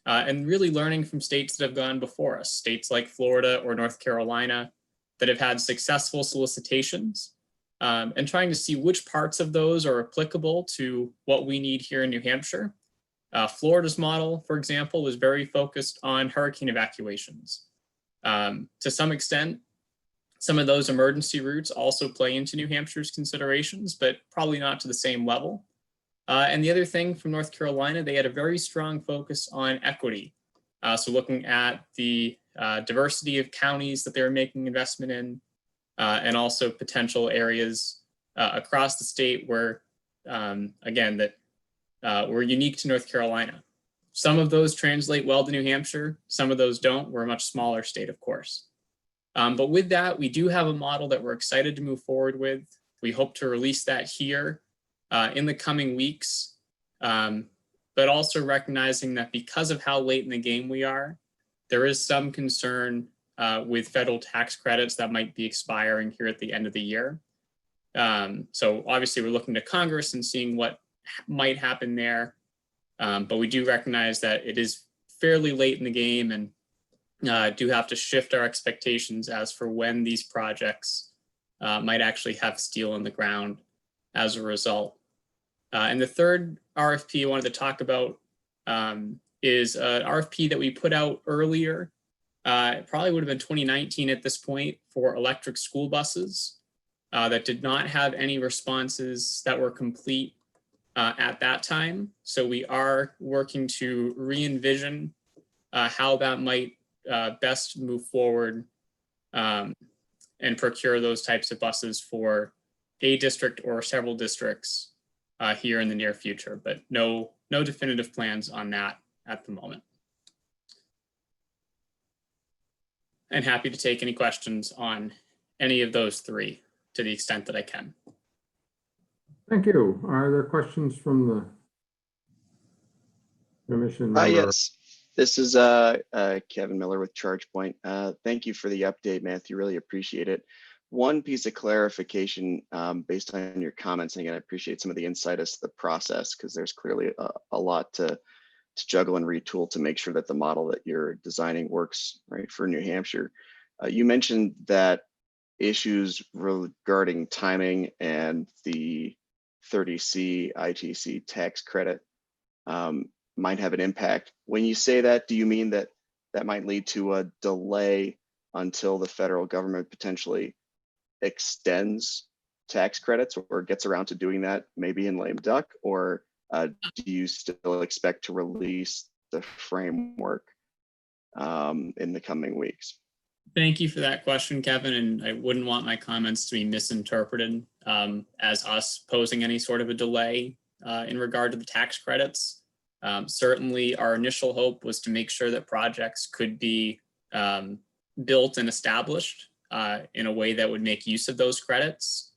and really learning from states that have gone before us, states like Florida or North Carolina, that have had successful solicitations, and trying to see which parts of those are applicable to what we need here in New Hampshire. Florida's model, for example, was very focused on hurricane evacuations. To some extent, some of those emergency routes also play into New Hampshire's considerations, but probably not to the same level. And the other thing from North Carolina, they had a very strong focus on equity. So looking at the diversity of counties that they were making investment in, and also potential areas across the state where, again, that were unique to North Carolina. Some of those translate well to New Hampshire, some of those don't. We're a much smaller state, of course. But with that, we do have a model that we're excited to move forward with. We hope to release that here in the coming weeks, but also recognizing that because of how late in the game we are, there is some concern with federal tax credits that might be expiring here at the end of the year. So obviously we're looking to Congress and seeing what might happen there, but we do recognize that it is fairly late in the game and do have to shift our expectations as for when these projects might actually have steel in the ground as a result. And the third RFP I wanted to talk about is an RFP that we put out earlier. It probably would have been 2019 at this point, for electric school buses that did not have any responses that were complete at that time. So we are working to re-envision how that might best move forward and procure those types of buses for a district or several districts here in the near future, but no definitive plans on that at the moment. And happy to take any questions on any of those three to the extent that I can. Thank you. Are there questions from the commission member? Yes, this is Kevin Miller with ChargePoint. Thank you for the update, Matthew. Really appreciate it. One piece of clarification based on your comments, and again, I appreciate some of the insight as to the process, because there's clearly a lot to juggle and retool to make sure that the model that you're designing works right for New Hampshire. You mentioned that issues regarding timing and the 30C ITC tax credit might have an impact. When you say that, do you mean that that might lead to a delay until the federal government potentially extends tax credits or gets around to doing that, maybe in lame duck, or do you still expect to release the framework in the coming weeks? Thank you for that question, Kevin. And I wouldn't want my comments to be misinterpreted as us posing any sort of a delay in regard to the tax credits. Certainly, our initial hope was to make sure that projects could be built and established in a way that would make use of those credits.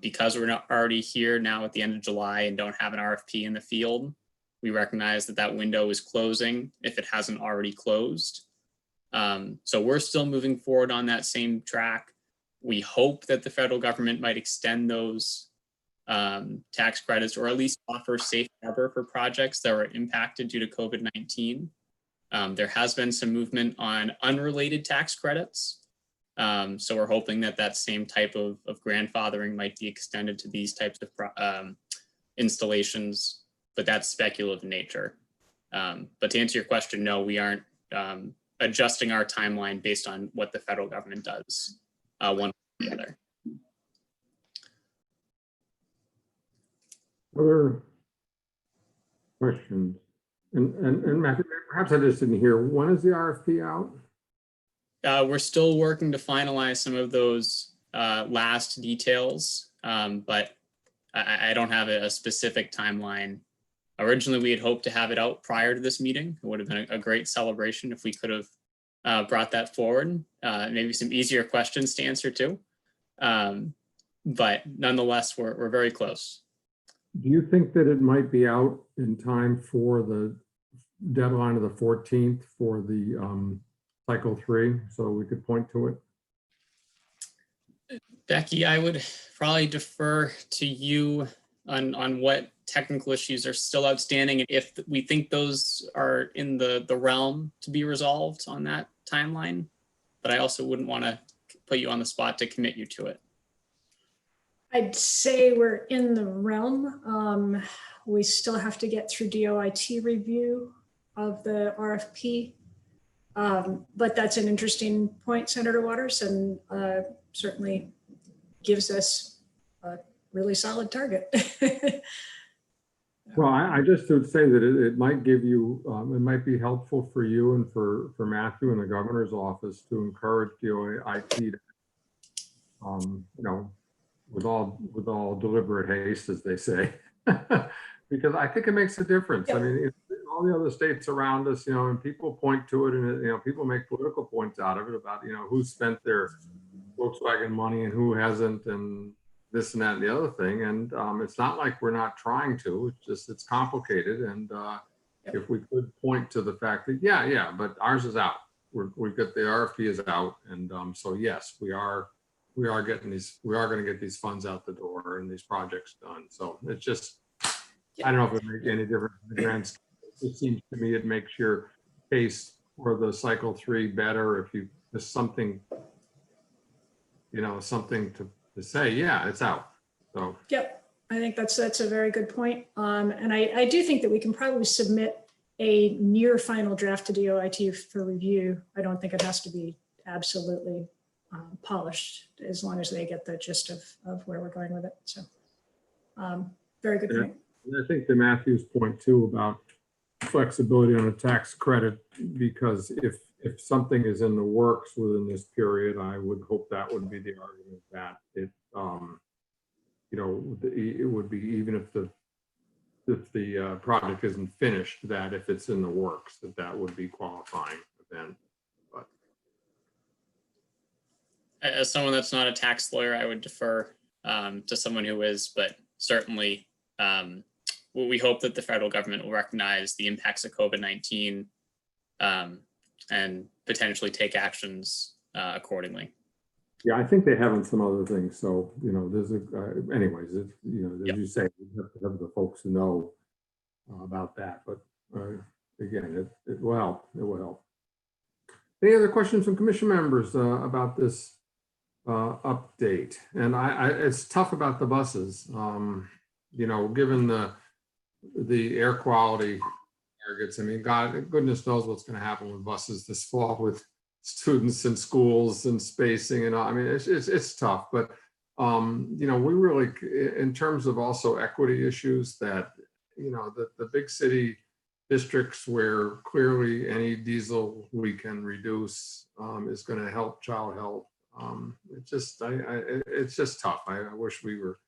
Because we're not already here now at the end of July and don't have an RFP in the field, we recognize that that window is closing if it hasn't already closed. So we're still moving forward on that same track. We hope that the federal government might extend those tax credits, or at least offer safe harbor for projects that were impacted due to COVID-19. There has been some movement on unrelated tax credits. So we're hoping that that same type of grandfathering might be extended to these types of installations, but that's speculative in nature. But to answer your question, no, we aren't adjusting our timeline based on what the federal government does one or the other. Other questions? And Matthew, perhaps I just didn't hear, when is the RFP out? We're still working to finalize some of those last details, but I don't have a specific timeline. Originally, we had hoped to have it out prior to this meeting. It would have been a great celebration if we could have brought that forward. Maybe some easier questions to answer too. But nonetheless, we're very close. Do you think that it might be out in time for the deadline of the 14th for the cycle 3, so we could point to it? Becky, I would probably defer to you on what technical issues are still outstanding, and if we think those are in the realm to be resolved on that timeline. But I also wouldn't want to put you on the spot to commit you to it. I'd say we're in the realm. We still have to get through DOIT review of the RFP. But that's an interesting point, Senator Waters, and certainly gives us a really solid target. Well, I just would say that it might give you, it might be helpful for you and for Matthew and the governor's office to encourage DOIT to, you know, with all deliberate haste, as they say, because I think it makes a difference. I mean, all the other states around us, you know, and people point to it, and you know, people make political points out of it about, you know, who spent their Volkswagen money and who hasn't, and this and that and the other thing. And it's not like we're not trying to. It's just it's complicated. And if we could point to the fact that yeah, but ours is out. We've got the RFP is out, and so yes, we are getting these. We are going to get these funds out the door and these projects done. So it's just, I don't know if it makes any difference in the grand scheme. It seems to me it makes your case for the cycle 3 better if you just something, you know, something to say, yeah, it's out. So Yep, I think that's a very good point. And I do think that we can probably submit a near final draft to DOIT for review. I don't think it has to be absolutely polished, as long as they get the gist of where we're going with it. So very good point. And I think to Matthew's point too about flexibility on a tax credit, because if something is in the works within this period, I would hope that would be the argument that it, you know, it would be, even if the project isn't finished, that if it's in the works, that would be qualifying event. But as someone that's not a tax lawyer, I would defer to someone who is, but certainly we hope that the federal government will recognize the impacts of COVID-19 and potentially take actions accordingly. yeah, I think they have on some other things. So, you know, there's anyways, you know, as you say, you have to have the folks who know about that. But again, it will help. It will help. Any other questions from commission members about this update? And it's tough about the buses. You know, given the air quality targets. I mean, goodness knows what's going to happen with buses this fall with students and schools and spacing and all. I mean, it's tough, but you know, we really, in terms of also equity issues, that, you know, the big city districts where clearly any diesel we can reduce is going to help child health. It's just tough. I wish we were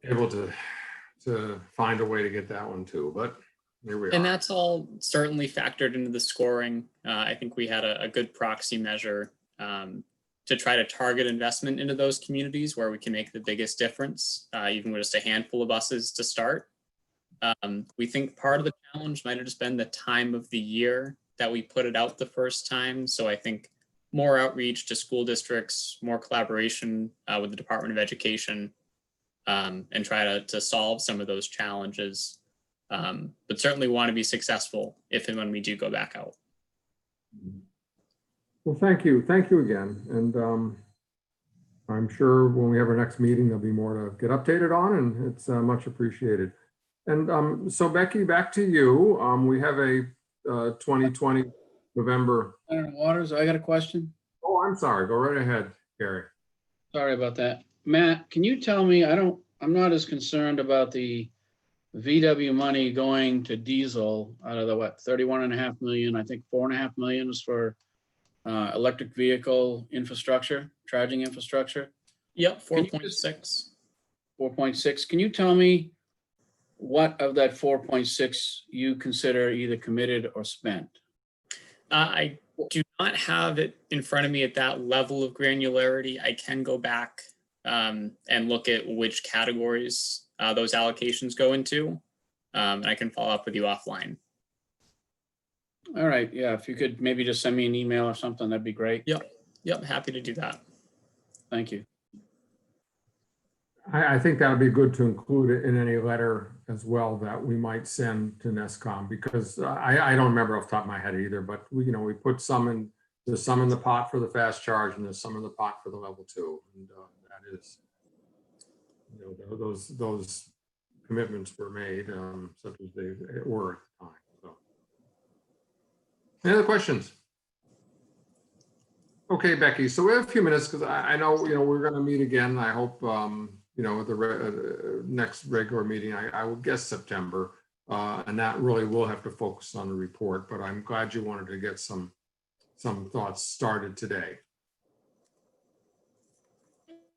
able to find a way to get that one too, but here we are. And that's all certainly factored into the scoring. I think we had a good proxy measure to try to target investment into those communities where we can make the biggest difference, even with just a handful of buses to start. We think part of the challenge might have just been the time of the year that we put it out the first time. So I think more outreach to school districts, more collaboration with the Department of Education, and try to solve some of those challenges. But certainly want to be successful if and when we do go back out. Well, thank you. Thank you again. And I'm sure when we have our next meeting, there'll be more to get updated on, and it's much appreciated. And so Becky, back to you. We have a 2020 November. Senator Waters, I got a question. Oh, I'm sorry. Go right ahead, Gary. Sorry about that. Matt, can you tell me, I'm not as concerned about the VW money going to diesel out of the, what, 31.5 million, I think 4.5 million is for electric vehicle infrastructure, charging infrastructure. Yep, 4.6. 4.6. Can you tell me what of that 4.6 you consider either committed or spent? I do not have it in front of me at that level of granularity. I can go back and look at which categories those allocations go into, and I can follow up with you offline. All right, yeah, if you could maybe just send me an email or something, that'd be great. Yep, happy to do that. Thank you. I think that would be good to include it in any letter as well that we might send to NESCOM, because I don't remember off the top of my head either, but we put some in there's some in the pot for the fast charge and there's some in the pot for the level 2. And that is, you know, those commitments were made, such as they were at the time. So, any other questions? Okay, Becky, so we have a few minutes because I know, you know, we're going to meet again. I hope, you know, at the next regular meeting, I would guess September, and that really will have to focus on the report, but I'm glad you wanted to get some thoughts started today.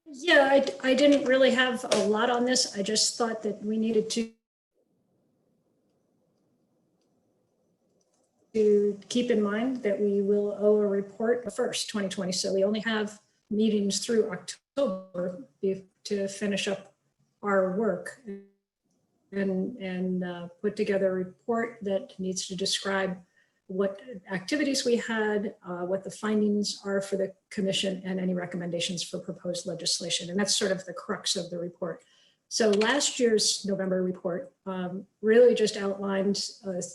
Yeah, I didn't really have a lot on this. I just thought that we needed to keep in mind that we will owe a report first 2020. So we only have meetings through October to finish up our work and put together a report that needs to describe what activities we had, what the findings are for the commission, and any recommendations for proposed legislation. And that's sort of the crux of the report. So last year's November report really just outlined,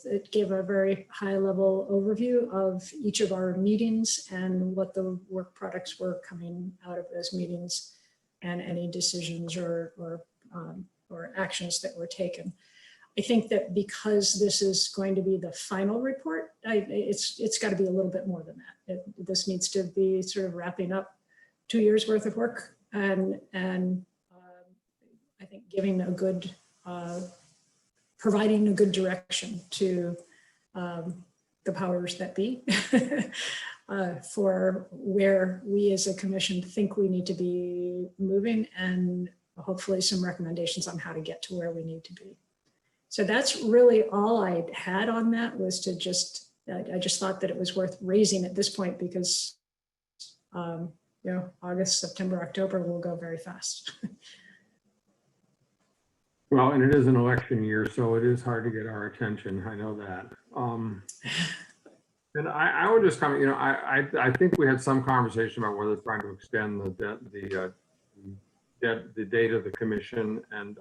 it gave a very high level overview of each of our meetings and what the work products were coming out of those meetings and any decisions or actions that were taken. I think that because this is going to be the final report, it's got to be a little bit more than that. This needs to be sort of wrapping up 2 years worth of work and I think giving a good, providing a good direction to the powers that be for where we as a commission think we need to be moving, and hopefully some recommendations on how to get to where we need to be. So that's really all I had on that, was to just, I just thought that it was worth raising at this point because, you know, August, September, October will go very fast. Well, and it is an election year, so it is hard to get our attention. I know that. And I would just comment, you know, I think we had some conversation about whether trying to extend the date of the commission, and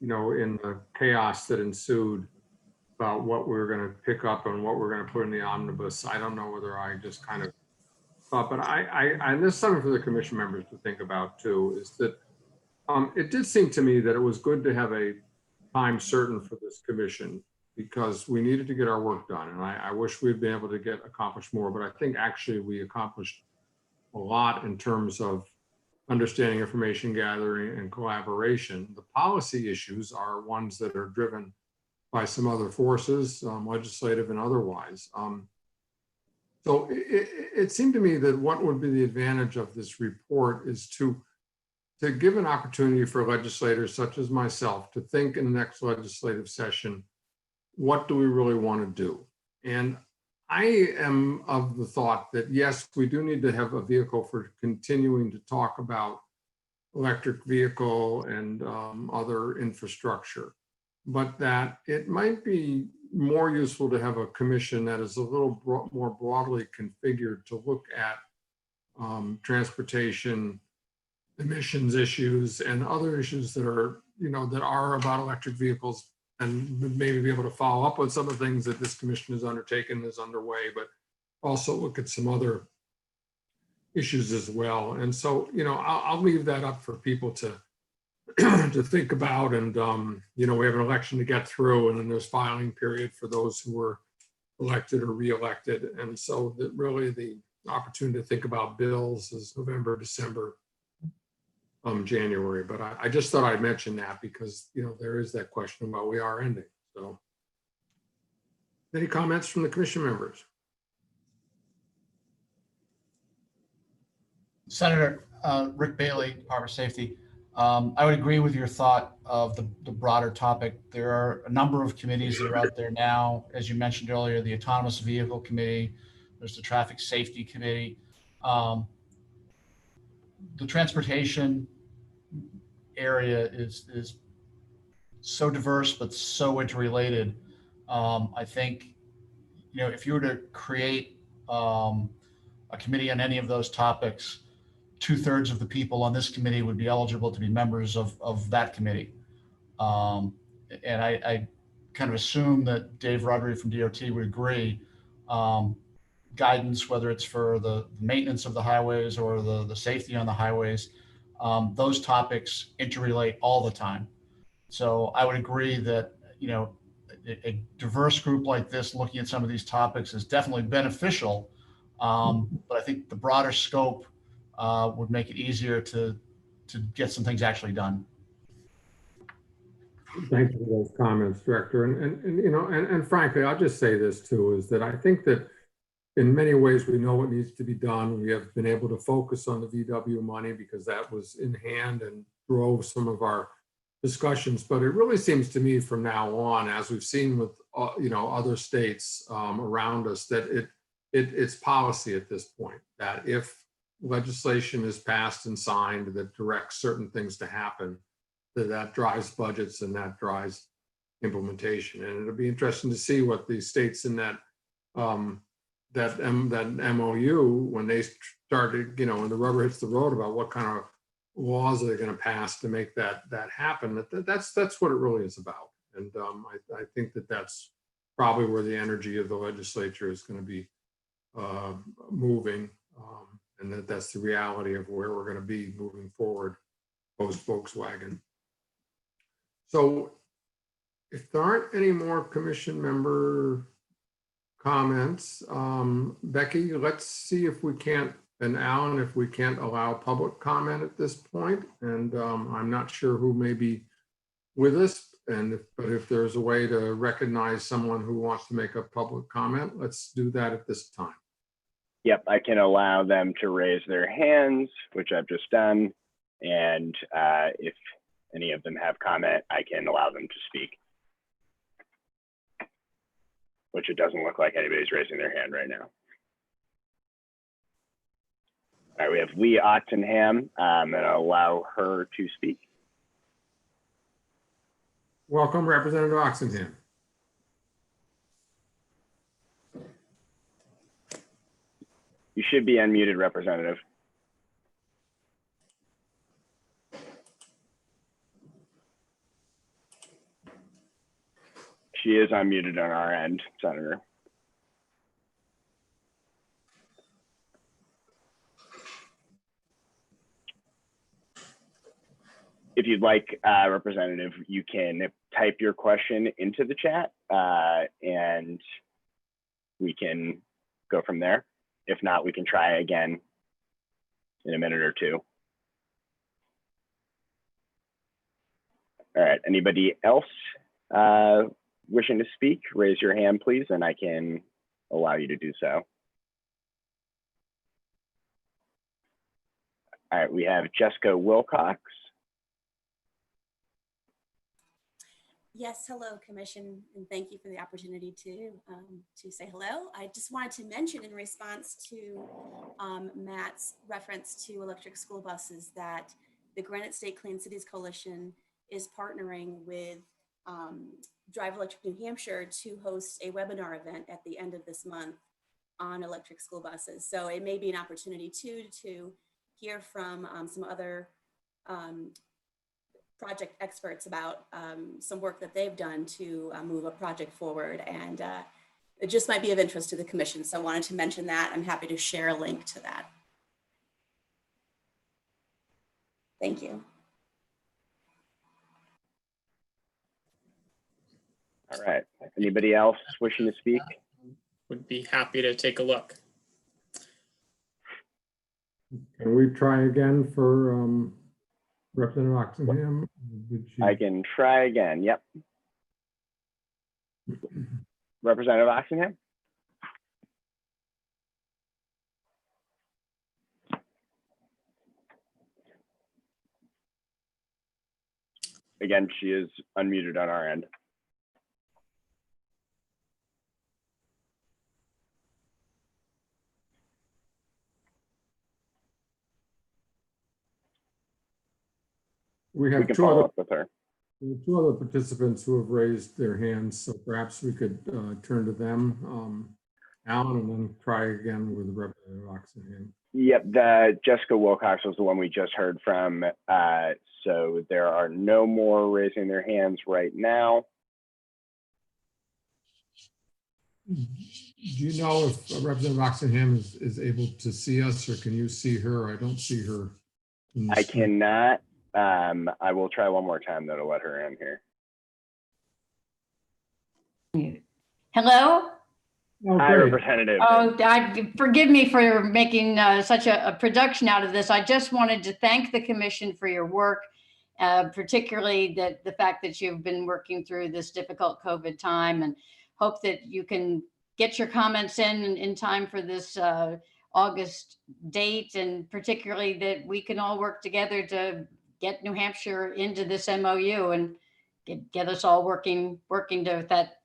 you know, in the chaos that ensued about what we were going to pick up and what we're going to put in the omnibus, I don't know whether I just kind of thought, but and this is something for the commission members to think about too, is that it did seem to me that it was good to have a time certain for this commission because we needed to get our work done. And I wish we'd been able to get accomplished more, but I think actually we accomplished a lot in terms of understanding information gathering and collaboration. The policy issues are ones that are driven by some other forces, legislative and otherwise. So it seemed to me that what would be the advantage of this report is to give an opportunity for legislators such as myself to think in the next legislative session, what do we really want to do? And I am of the thought that, yes, we do need to have a vehicle for continuing to talk about electric vehicle and other infrastructure, but that it might be more useful to have a commission that is a little more broadly configured to look at transportation, emissions issues, and other issues that are, you know, that are about electric vehicles, and maybe be able to follow up on some of the things that this commission has undertaken, is underway, but also look at some other issues as well. And so, you know, I'll leave that up for people to to think about. And, you know, we have an election to get through, and then there's filing period for those who were elected or re-elected. And so that really the opportunity to think about bills is November, December, January. But I just thought I'd mention that because, you know, there is that question about we are ending. So any comments from the commission members? Senator Rick Bailey, Department of Safety. I would agree with your thought of the broader topic. There are a number of committees that are out there now. As you mentioned earlier, the Autonomous Vehicle Committee, there's the Traffic Safety Committee. The transportation area is so diverse, but so interrelated. I think, you know, if you were to create a committee on any of those topics, 2/3 of the people on this committee would be eligible to be members of that committee. And I kind of assume that Dave Rodriguez from DOT would agree. guidance, whether it's for the maintenance of the highways or the safety on the highways. Those topics interrelate all the time. So I would agree that, a diverse group like this looking at some of these topics is definitely beneficial. But I think the broader scope would make it easier to get some things actually done. Thank you for those comments, Director. And frankly, I'll just say this too, is that I think that in many ways, we know what needs to be done. We have been able to focus on the VW money because that was in hand and drove some of our discussions. But it really seems to me from now on, as we've seen with other states around us, that it's policy at this point, that if legislation is passed and signed that directs certain things to happen, that drives budgets and that drives implementation. And it'll be interesting to see what the states in that MOU, when they started, when the rubber hits the road about what kind of laws are they going to pass to make that happen, that's what it really is about. And I think that's probably where the energy of the legislature is going to be moving, and that's the reality of where we're going to be moving forward post Volkswagen. So if there aren't any more commission member comments, Becky, let's see if we can't, and Alan, if we can't allow public comment at this point. And I'm not sure who may be with us, but if there's a way to recognize someone who wants to make a public comment, let's do that at this time. Yep, I can allow them to raise their hands, which I've just done. And if any of them have comment, I can allow them to speak. Which it doesn't look like anybody's raising their hand right now. All right, we have Lee Ottenham, and I'll allow her to speak. Welcome, Representative Oxenham. You should be unmuted, Representative. She is unmuted on our end, Senator. If you'd like, Representative, you can type your question into the chat and we can go from there. If not, we can try again in a minute or two. All right, anybody else wishing to speak, raise your hand, please, and I can allow you to do so. All right, we have Jessica Wilcox. Yes, hello, Commission, and thank you for the opportunity to say hello. I just wanted to mention in response to Matt's reference to electric school buses that the Granite State Clean Cities Coalition is partnering with Drive Electric New Hampshire to host a webinar event at the end of this month on electric school buses. So it may be an opportunity too to hear from some other project experts about some work that they've done to move a project forward, and it just might be of interest to the Commission. So I wanted to mention that. I'm happy to share a link to that. Thank you. All right, anybody else wishing to speak? Would be happy to take a look. Can we try again for Representative Oxenham? I can try again, yep. Representative Oxenham? Again, she is unmuted on our end. We have can two follow other, up with her. two other participants who have raised their hands, so perhaps we could turn to them. Alan, and then try again with Representative Oxenham. Yep, Jessica Wilcox was the one we just heard from. So there are no more raising their hands right now. Do you know if Representative Oxenham is able to see us, or can you see her? I don't see her. in the I screen. cannot. I will try one more time though to let her in here. Hello? Hi, Representative. Oh, forgive me for making such a production out of this. I just wanted to thank the commission for your work, particularly the fact that you've been working through this difficult COVID time, and hope that you can get your comments in time for this August date, and particularly that we can all work together to get New Hampshire into this MOU and get us all working to that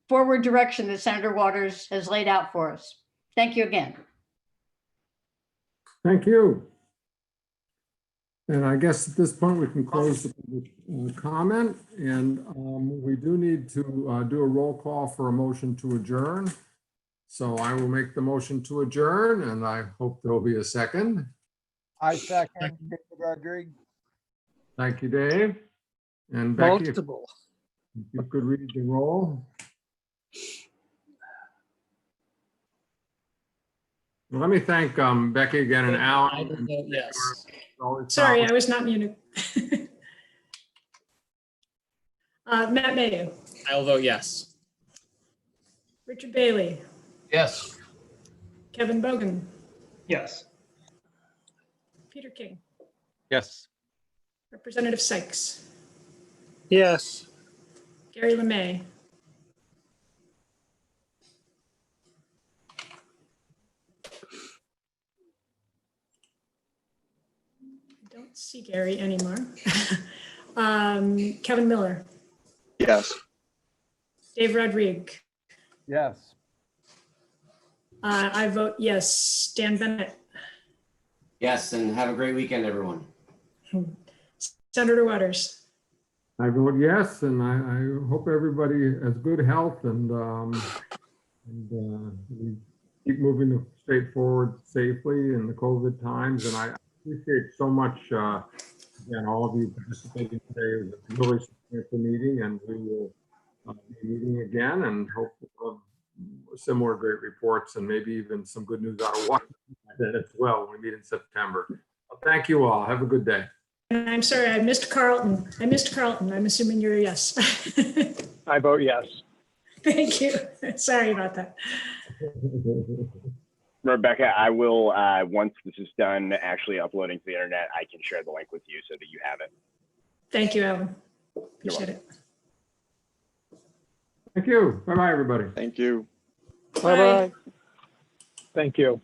forward direction that Senator Waters has laid out for us. Thank you again. Thank you. And I guess at this point we can close the public comment, and we do need to do a roll call for a motion to adjourn. So I will make the motion to adjourn, and I hope there will be a second. I second David Rodriguez. Thank you, Dave. And Becky, if Multiple. you could read the roll. Well, let me thank Becky again and Alan. Yes. Sorry, I was not muted. Matt Mayo, I'll vote yes. Richard Bailey, Yes. Kevin Bogan, Yes. Peter King, Yes. Representative Sykes, Yes. Gary LeMay, I don't see Gary anymore. Kevin Miller, Yes. Dave Rodriguez. Yes. I vote yes. Dan Bennett, Yes, and have a great weekend, everyone. Senator Waters. I vote yes, and I hope everybody has good health, and we keep moving the state forward safely in the COVID times. And I appreciate so much, again, all of you participating today. It was a really substantial meeting, and we will be meeting again, and hope similar great reports, and maybe even some good news out of Washington as well when we meet in September. Well, thank you all. Have a good day. And I'm sorry, I missed Carlton. I'm assuming you're a yes. I vote yes. Thank you. Sorry about that. Rebecca, I will, once this is done actually uploading to the internet, I can share the link with you so that you have it. Thank you, Alan. Appreciate it. Thank you. Bye-bye, everybody. Thank you. Bye-bye. Thank you.